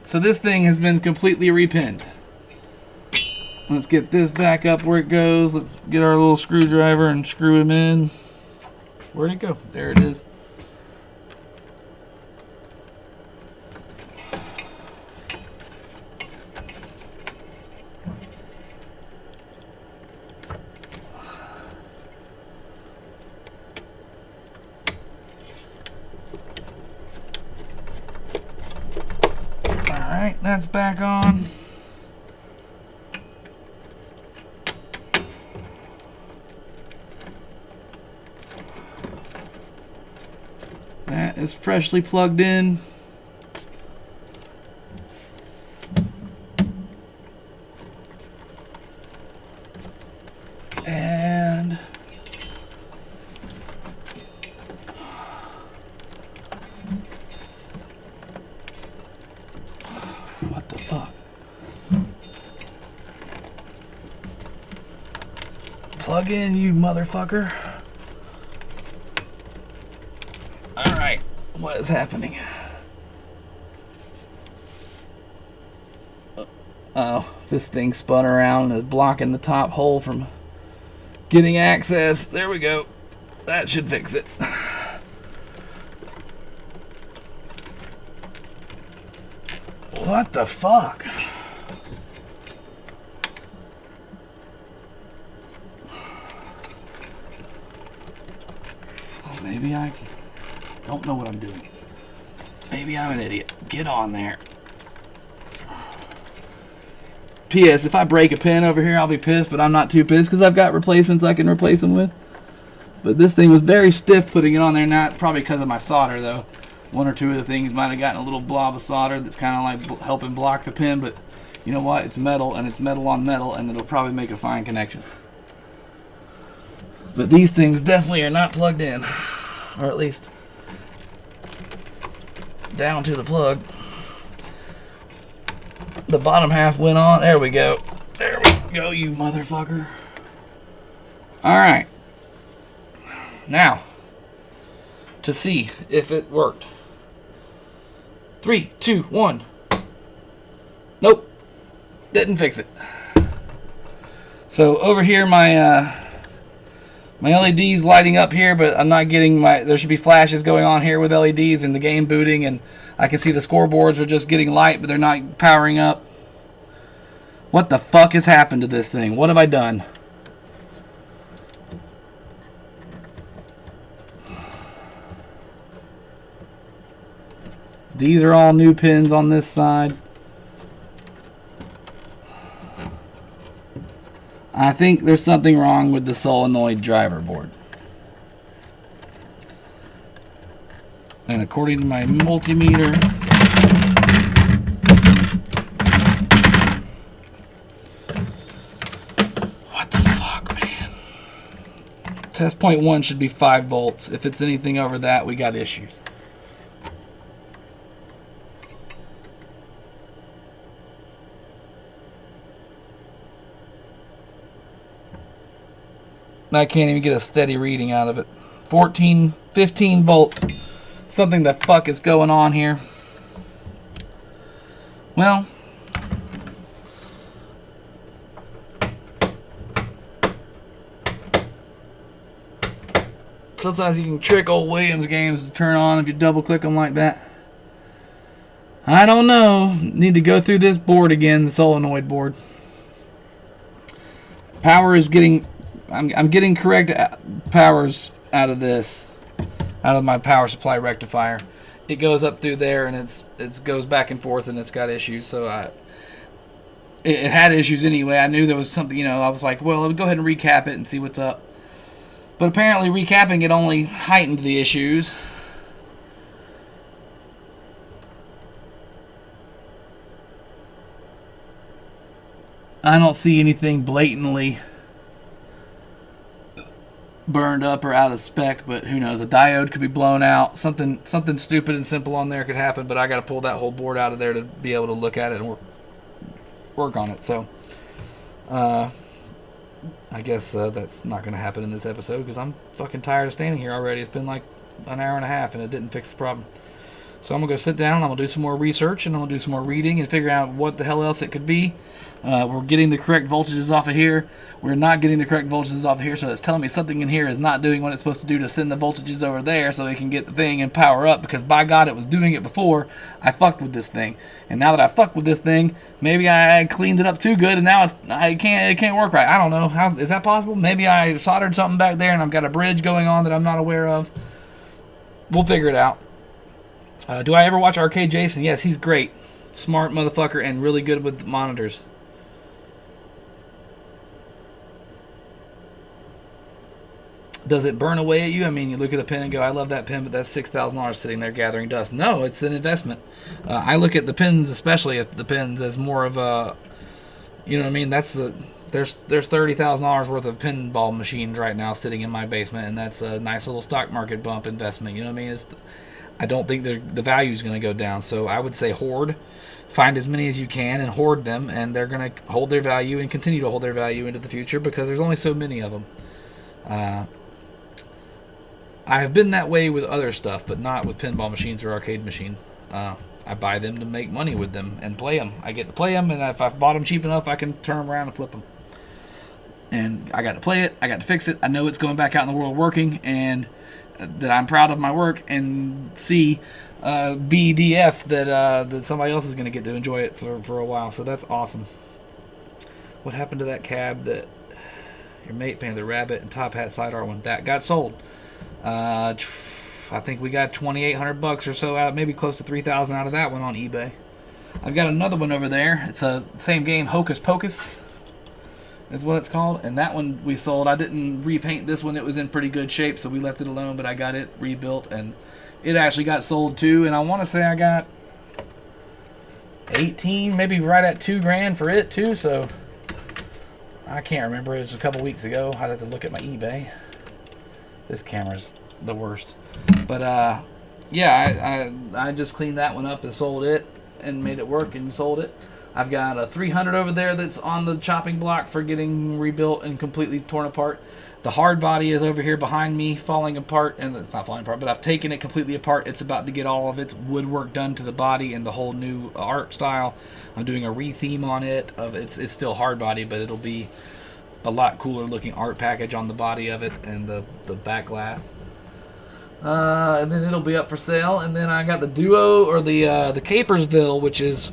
So this thing has been completely repinned. Let's get this back up where it goes. Let's get our little screwdriver and screw him in. Where'd it go? There it is. Alright, that's back on. That is freshly plugged in. And what the fuck? Plug in, you motherfucker. Alright, what is happening? Oh, this thing spun around and is blocking the top hole from getting access. There we go. That should fix it. What the fuck? Oh, maybe I don't know what I'm doing. Maybe I'm an idiot. Get on there. P.S. If I break a pin over here, I'll be pissed, but I'm not too pissed because I've got replacements I can replace them with. But this thing was very stiff putting it on there. Now it's probably because of my solder, though. One or two of the things might have gotten a little blob of solder that's kind of like helping block the pin, but you know what? It's metal, and it's metal on metal, and it'll probably make a fine connection. But these things definitely are not plugged in, or at least down to the plug. The bottom half went on. There we go. There we go, you motherfucker. Alright. Now, to see if it worked. 3, 2, 1. Nope. Didn't fix it. So over here my LED's lighting up here, but I'm not getting there should be flashes going on here with LEDs and the game booting, and I can see the scoreboards are just getting light, but they're not powering up. What the fuck has happened to this thing? What have I done? These are all new pins on this side. I think there's something wrong with the solenoid driver board. And according to my multimeter, what the fuck, man? Test point 1 should be 5 volts. If it's anything over that, we got issues. I can't even get a steady reading out of it. 14, 15 volts. Something the fuck is going on here. Well, sometimes you can trick old Williams games to turn on if you double click them like that. I don't know. Need to go through this board again, the solenoid board. Power is getting... I'm getting correct powers out of this, out of my power supply rectifier. It goes up through there and it goes back and forth and it's got issues. So it had issues anyway. I knew there was something. You know, I was like, well, let me go ahead and recap it and see what's up. But apparently, recapping it only heightened the issues. I don't see anything blatantly burned up or out of spec, but who knows? A diode could be blown out. Something stupid and simple on there could happen, but I got to pull that whole board out of there to be able to look at it and work on it. So I guess that's not going to happen in this episode because I'm fucking tired of standing here already. It's been like an hour and a half and it didn't fix the problem. So I'm going to go sit down, I'm going to do some more research, and I'm going to do some more reading and figure out what the hell else it could be. We're getting the correct voltages off of here. We're not getting the correct voltages off of here, so it's telling me something in here is not doing what it's supposed to do to send the voltages over there so it can get the thing and power up, because by God, it was doing it before I fucked with this thing. And now that I fucked with this thing, maybe I cleaned it up too good, and now it can't work right. I don't know. Is that possible? Maybe I soldered something back there and I've got a bridge going on that I'm not aware of. We'll figure it out. Do I ever watch Arcade Jason? Yes, he's great. Smart motherfucker and really good with monitors. Does it burn away at you? I mean, you look at a pen and go, I love that pen, but that's $6,000 sitting there gathering dust. No, it's an investment. I look at the pens, especially at the pens, as more of a, you know what I mean? There's $30,000 worth of pinball machines right now sitting in my basement, and that's a nice little stock market bump investment. You know what I mean? I don't think the value is going to go down. So I would say hoard. find as many as you can and hoard them, and they're going to hold their value and continue to hold their value into the future because there's only so many of them. I have been that way with other stuff, but not with pinball machines or arcade machines. I buy them to make money with them and play them. I get to play them, and if I've bought them cheap enough, I can turn them around and flip them. And I got to play it. I got to fix it. I know it's going back out in the world working, and that I'm proud of my work, and see BDF that somebody else is going to get to enjoy it for a while. So that's awesome. What happened to that cab that your mate painted, the rabbit and top hat side art one? That got sold. I think we got $2,800 or so out, maybe close to $3,000 out of that one on eBay. I've got another one over there. It's a same game, Hocus Pocus is what it's called, and that one we sold. I didn't repaint this one. It was in pretty good shape, so we left it alone, but I got it rebuilt, and it actually got sold too, and I want to say I got 18, maybe right at $2,000 for it too, so I can't remember. It was a couple weeks ago. I'd have to look at my eBay. This camera's the worst. But yeah, I just cleaned that one up and sold it and made it work and sold it. I've got a 300 over there that's on the chopping block for getting rebuilt and completely torn apart. The hard body is over here behind me, falling apart, and it's not falling apart, but I've taken it completely apart. It's about to get all of its woodwork done to the body and the whole new art style. I'm doing a re-theme on it. It's still hard body, but it'll be a lot cooler looking art package on the body of it and the back glass. And then it'll be up for sale. And then I got the Duo, or the Capersville, which is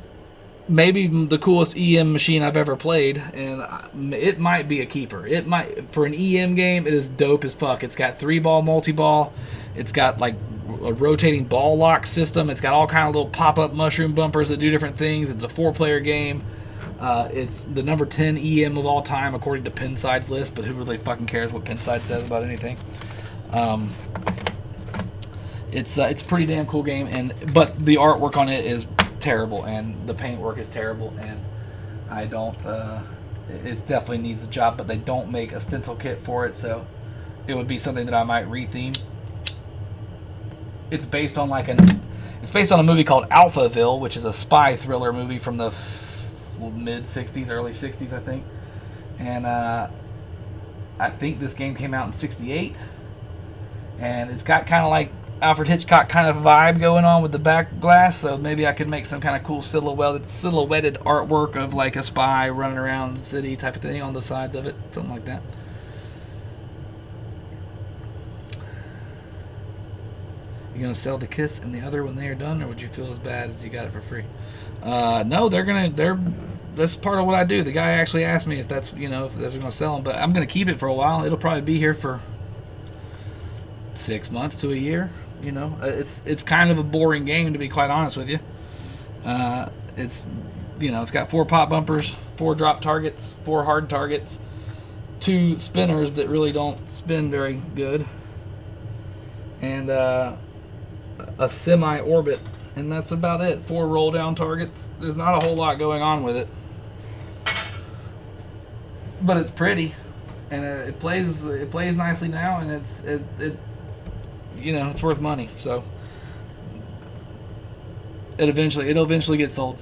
maybe the coolest EM machine I've ever played, and it might be a keeper. It might, for an EM game, it is dope as fuck. It's got 3-ball multi-ball. It's got like a rotating ball lock system. It's got all kind of little pop-up mushroom bumpers that do different things. It's a 4-player game. It's the number 10 EM of all time according to Pinside's list, but who really fucking cares what Pinside says about anything? It's a pretty damn cool game, but the artwork on it is terrible, and the paint work is terrible, and I don't. It definitely needs a job, but they don't make a stencil kit for it, so it would be something that I might re-theme. It's based on it's based on a movie called Alphaville, which is a spy thriller movie from the mid '60s, early '60s, I think, and I think this game came out in '68, and it's got kind of like Alfred Hitchcock kind of vibe going on with the back glass, so maybe I could make some kind of cool silhouetted artwork of like a spy running around the city type of thing on the sides of it, something like that. You gonna sell the Kiss and the other when they are done, or would you feel as bad as you got it for free? No, that's part of what I do. The guy actually asked me if that's, if they're gonna sell them, but I'm gonna keep it for a while. It'll probably be here for 6 months to a year. It's kind of a boring game, to be quite honest with you. It's got 4 pop bumpers, 4 drop targets, 4 hard targets, 2 spinners that really don't spin very good, and a semi-orbit, and that's about it. 4 roll down targets. There's not a whole lot going on with it, but it's pretty, and it plays nicely now, and it's worth money. So it'll eventually get sold.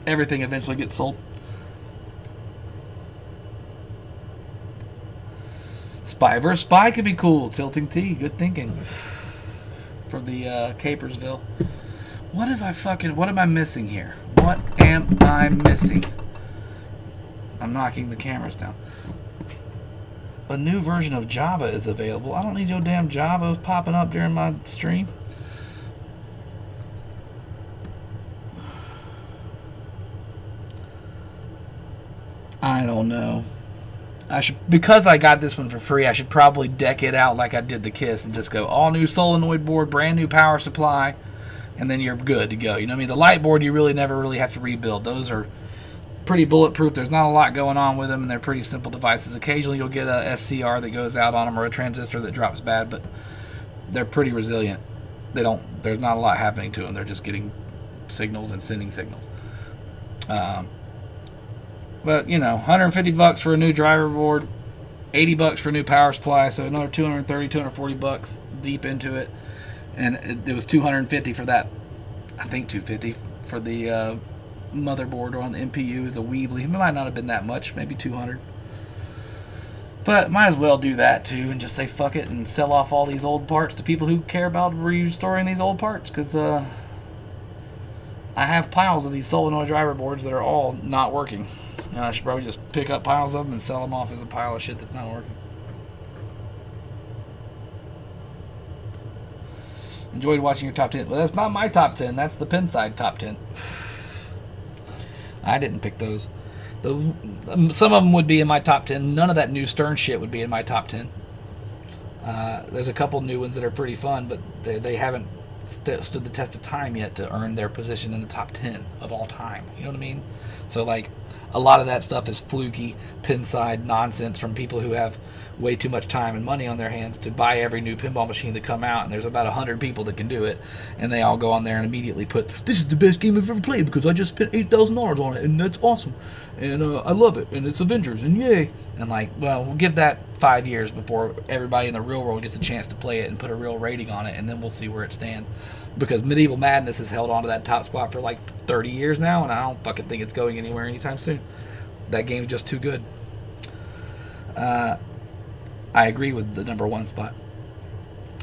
Everything eventually gets sold. Spy vs. Spy could be cool. Tilting T, good thinking. For the Capersville. What am I missing here? What am I missing? I'm knocking the cameras down. A new version of Java is available. I don't need your damn Java popping up during my stream. I don't know. Because I got this one for free, I should probably deck it out like I did the Kiss and just go all new solenoid board, brand new power supply, and then you're good to go. The light board you really never have to rebuild. Those are pretty bulletproof. There's not a lot going on with them, and they're pretty simple devices. Occasionally you'll get a SCR that goes out on them, or a transistor that drops bad, but they're pretty resilient. There's not a lot happening to them. They're just getting signals and sending signals. But $150 for a new driver board, $80 for a new power supply, so another $240 deep into it, and it was $250 for that. I think $250 for the motherboard on the MPU is a Weebly. It might not have been that much, maybe 200. But might as well do that too and just say fuck it and sell off all these old parts to people who care about restoring these old parts. Because I have piles of these solenoid driver boards that are all not working. And I should probably just pick up piles of them and sell them off as a pile of shit that's not working. Enjoyed watching your top 10. Well, that's not my top 10. That's the Pinside top 10. I didn't pick those. Some of them would be in my top 10. None of that new Stern shit would be in my top 10. There's a couple new ones that are pretty fun, but they haven't stood the test of time yet to earn their position in the top 10 of all time. You know what I mean? So, like, a lot of that stuff is fluky, Pinside nonsense from people who have way too much time and money on their hands to buy every new pinball machine that come out, and there's about 100 people that can do it, and they all go on there and immediately put, this is the best game I've ever played because I just spent $8,000 on it, and that's awesome, and I love it, and it's Avengers, and yay. And like, well, we'll give that 5 years before everybody in the real world gets a chance to play it and put a real rating on it, and then we'll see where it stands. Because Medieval Madness has held on to that top spot for like 30 years now, and I don't fucking think it's going anywhere anytime soon. That game's just too good. I agree with the number one spot.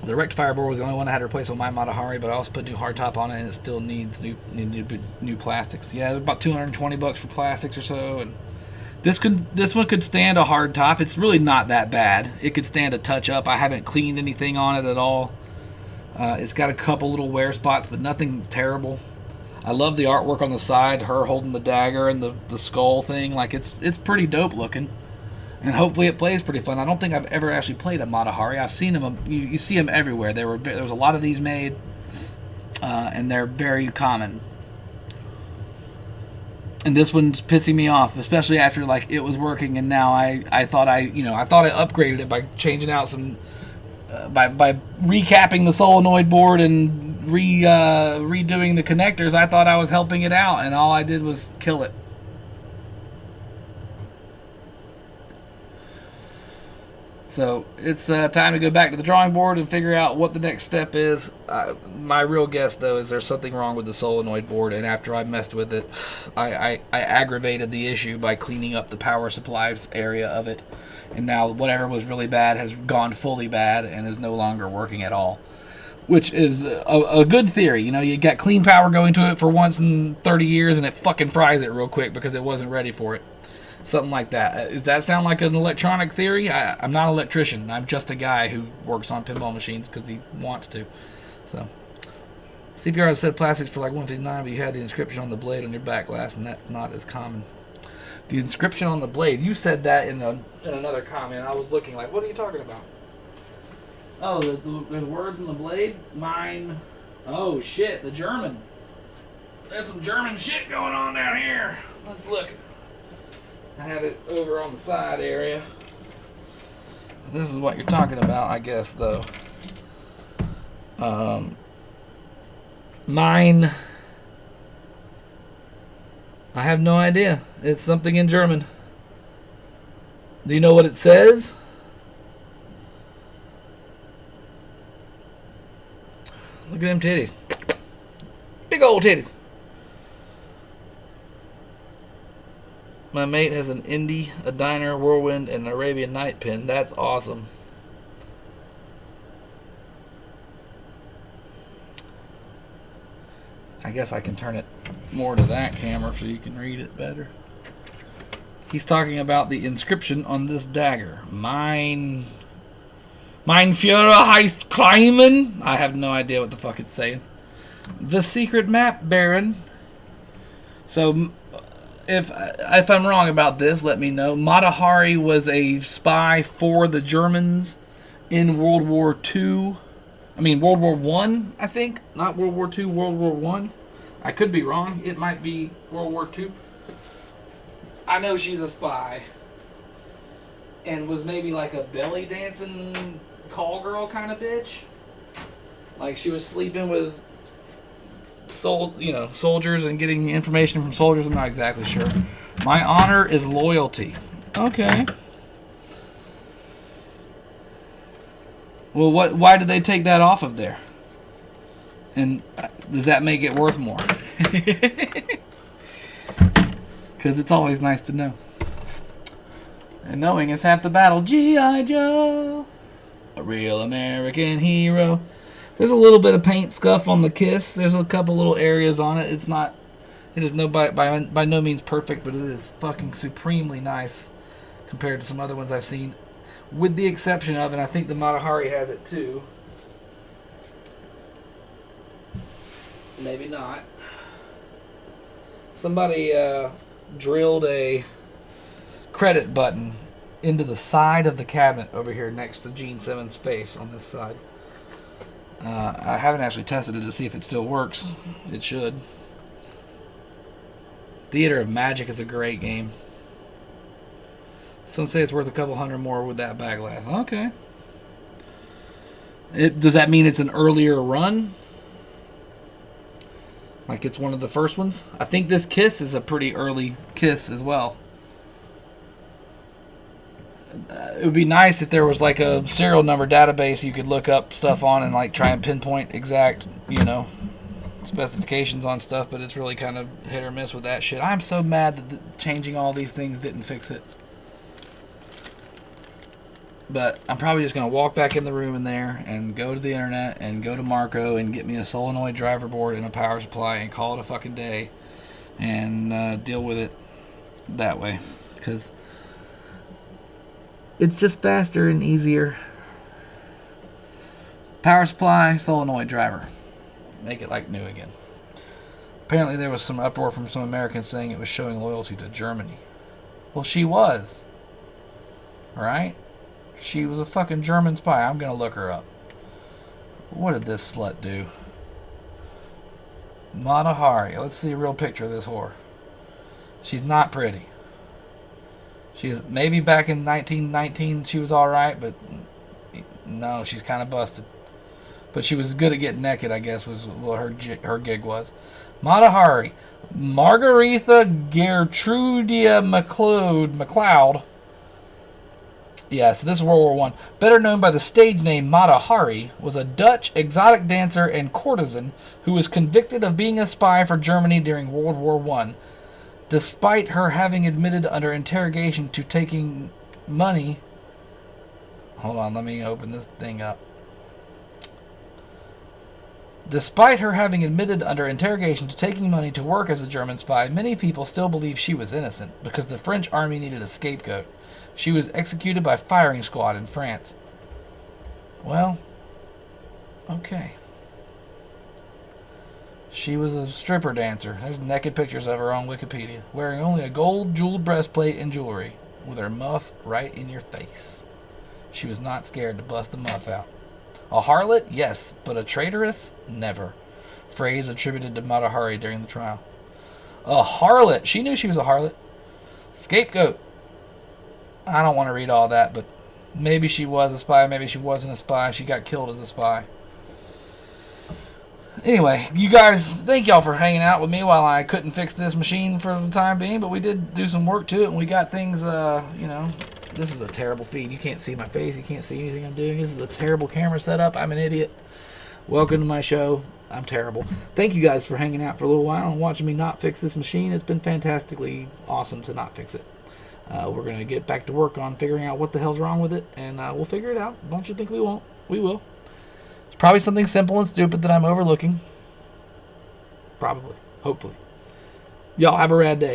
The rectifier board was the only one I had to replace on my Matahari, but I also put new hardtop on it, and it still needs new plastics. Yeah, about $220 for plastics or so, and this one could stand a hard top. It's really not that bad. It could stand a touch up. I haven't cleaned anything on it at all. It's got a couple little wear spots, but nothing terrible. I love the artwork on the side, her holding the dagger and the skull thing. Like, it's pretty dope looking. And hopefully it plays pretty fun. I don't think I've ever actually played a Matahari. I've seen them. You see them everywhere. There was a lot of these made, and they're very common. And this one's pissing me off, especially after like it was working, and now I thought I upgraded it by changing out some, by recapping the solenoid board and redoing the connectors. I thought I was helping it out, and all I did was kill it. So it's time to go back to the drawing board and figure out what the next step is. My real guess, though, is there's something wrong with the solenoid board, and after I messed with it, I aggravated the issue by cleaning up the power supplies area of it. And now whatever was really bad has gone fully bad and is no longer working at all. Which is a good theory. You know, you got clean power going to it for once in 30 years, and it fucking fries it real quick because it wasn't ready for it. Something like that. Does that sound like an electronic theory? I'm not an electrician. I'm just a guy who works on pinball machines because he wants to. So, CPR has said plastics for like $159, but you had the inscription on the blade on your back glass, and that's not as common. The inscription on the blade. You said that in another comment. I was looking like, what are you talking about? Oh, there's words on the blade? Mine. Oh, shit. The German. There's some German shit going on down here. Let's look. I had it over on the side area. This is what you're talking about, I guess, though. Mine. I have no idea. It's something in German. Do you know what it says? Look at them titties. Big old titties. My mate has an Indy, a Diner, Whirlwind, and an Arabian Night pin. That's awesome. I guess I can turn it more to that camera so you can read it better. He's talking about the inscription on this dagger. Mein Führer heißt Kleiman. I have no idea what the fuck it's saying. The secret map, Baron. So, if I'm wrong about this, let me know. Matahari was a spy for the Germans in World War II. I mean, World War I, I think. Not World War II, World War I. I could be wrong. It might be World War II. I know she's a spy. And was maybe like a belly dancing call girl kind of bitch. Like she was sleeping with soldiers and getting information from soldiers. I'm not exactly sure. My honor is loyalty. Okay. Well, why did they take that off of there? And does that make it worth more? Because it's always nice to know. And knowing is half the battle. G.I. Joe, a real American hero. There's a little bit of paint scuff on the Kiss. There's a couple little areas on it. It is by no means perfect, but it is fucking supremely nice compared to some other ones I've seen. With the exception of, and I think the Matahari has it too. Maybe not. Somebody drilled a credit button into the side of the cabinet over here next to Gene Simmons' face on this side. I haven't actually tested it to see if it still works. It should. Theater of Magic is a great game. Some say it's worth a couple hundred more with that back glass. Okay. Does that mean it's an earlier run? Like it's one of the first ones? I think this Kiss is a pretty early Kiss as well. It would be nice if there was like a serial number database you could look up stuff on and like try and pinpoint exact, specifications on stuff, but it's really kind of hit or miss with that shit. I'm so mad that changing all these things didn't fix it. But I'm probably just going to walk back in the room in there and go to the internet and go to Marco and get me a solenoid driver board and a power supply and call it a fucking day and deal with it that way. Because it's just faster and easier. Power supply, solenoid driver. Make it like new again. Apparently there was some uproar from some Americans saying it was showing loyalty to Germany. Well, she was. Right? She was a fucking German spy. I'm going to look her up. What did this slut do? Matahari. Let's see a real picture of this whore. She's not pretty. She's maybe back in 1919 she was alright, but no, she's kind of busted. But she was good at getting naked, I guess, was what her gig was. Matahari. Margaretha Gertrudia MacLeod. Yeah, so this is World War I. Better known by the stage name Matahari, was a Dutch exotic dancer and courtesan who was convicted of being a spy for Germany during World War I. Despite her having admitted under interrogation to taking money... Hold on, let me open this thing up. Despite her having admitted under interrogation to taking money to work as a German spy, many people still believe she was innocent because the French army needed a scapegoat. She was executed by firing squad in France. Well, okay. She was a stripper dancer. There's naked pictures of her on Wikipedia, wearing only a gold jeweled breastplate and jewelry, with her muff right in your face. She was not scared to bust the muff out. A harlot? Yes, but a traitoress? Never. Phrase attributed to Matahari during the trial. A harlot? She knew she was a harlot. Scapegoat. I don't want to read all that, but maybe she was a spy, maybe she wasn't a spy. She got killed as a spy. Anyway, you guys, thank y'all for hanging out with me while I couldn't fix this machine for the time being, but we did do some work to it, and we got things, this is a terrible feed. You can't see my face. You can't see anything I'm doing. This is a terrible camera setup. I'm an idiot. Welcome to my show. I'm terrible. Thank you guys for hanging out for a little while and watching me not fix this machine. It's been fantastically awesome to not fix it. We're going to get back to work on figuring out what the hell's wrong with it, and we'll figure it out. Don't you think we won't? We will. It's probably something simple and stupid that I'm overlooking. Probably. Hopefully. Y'all have a rad day.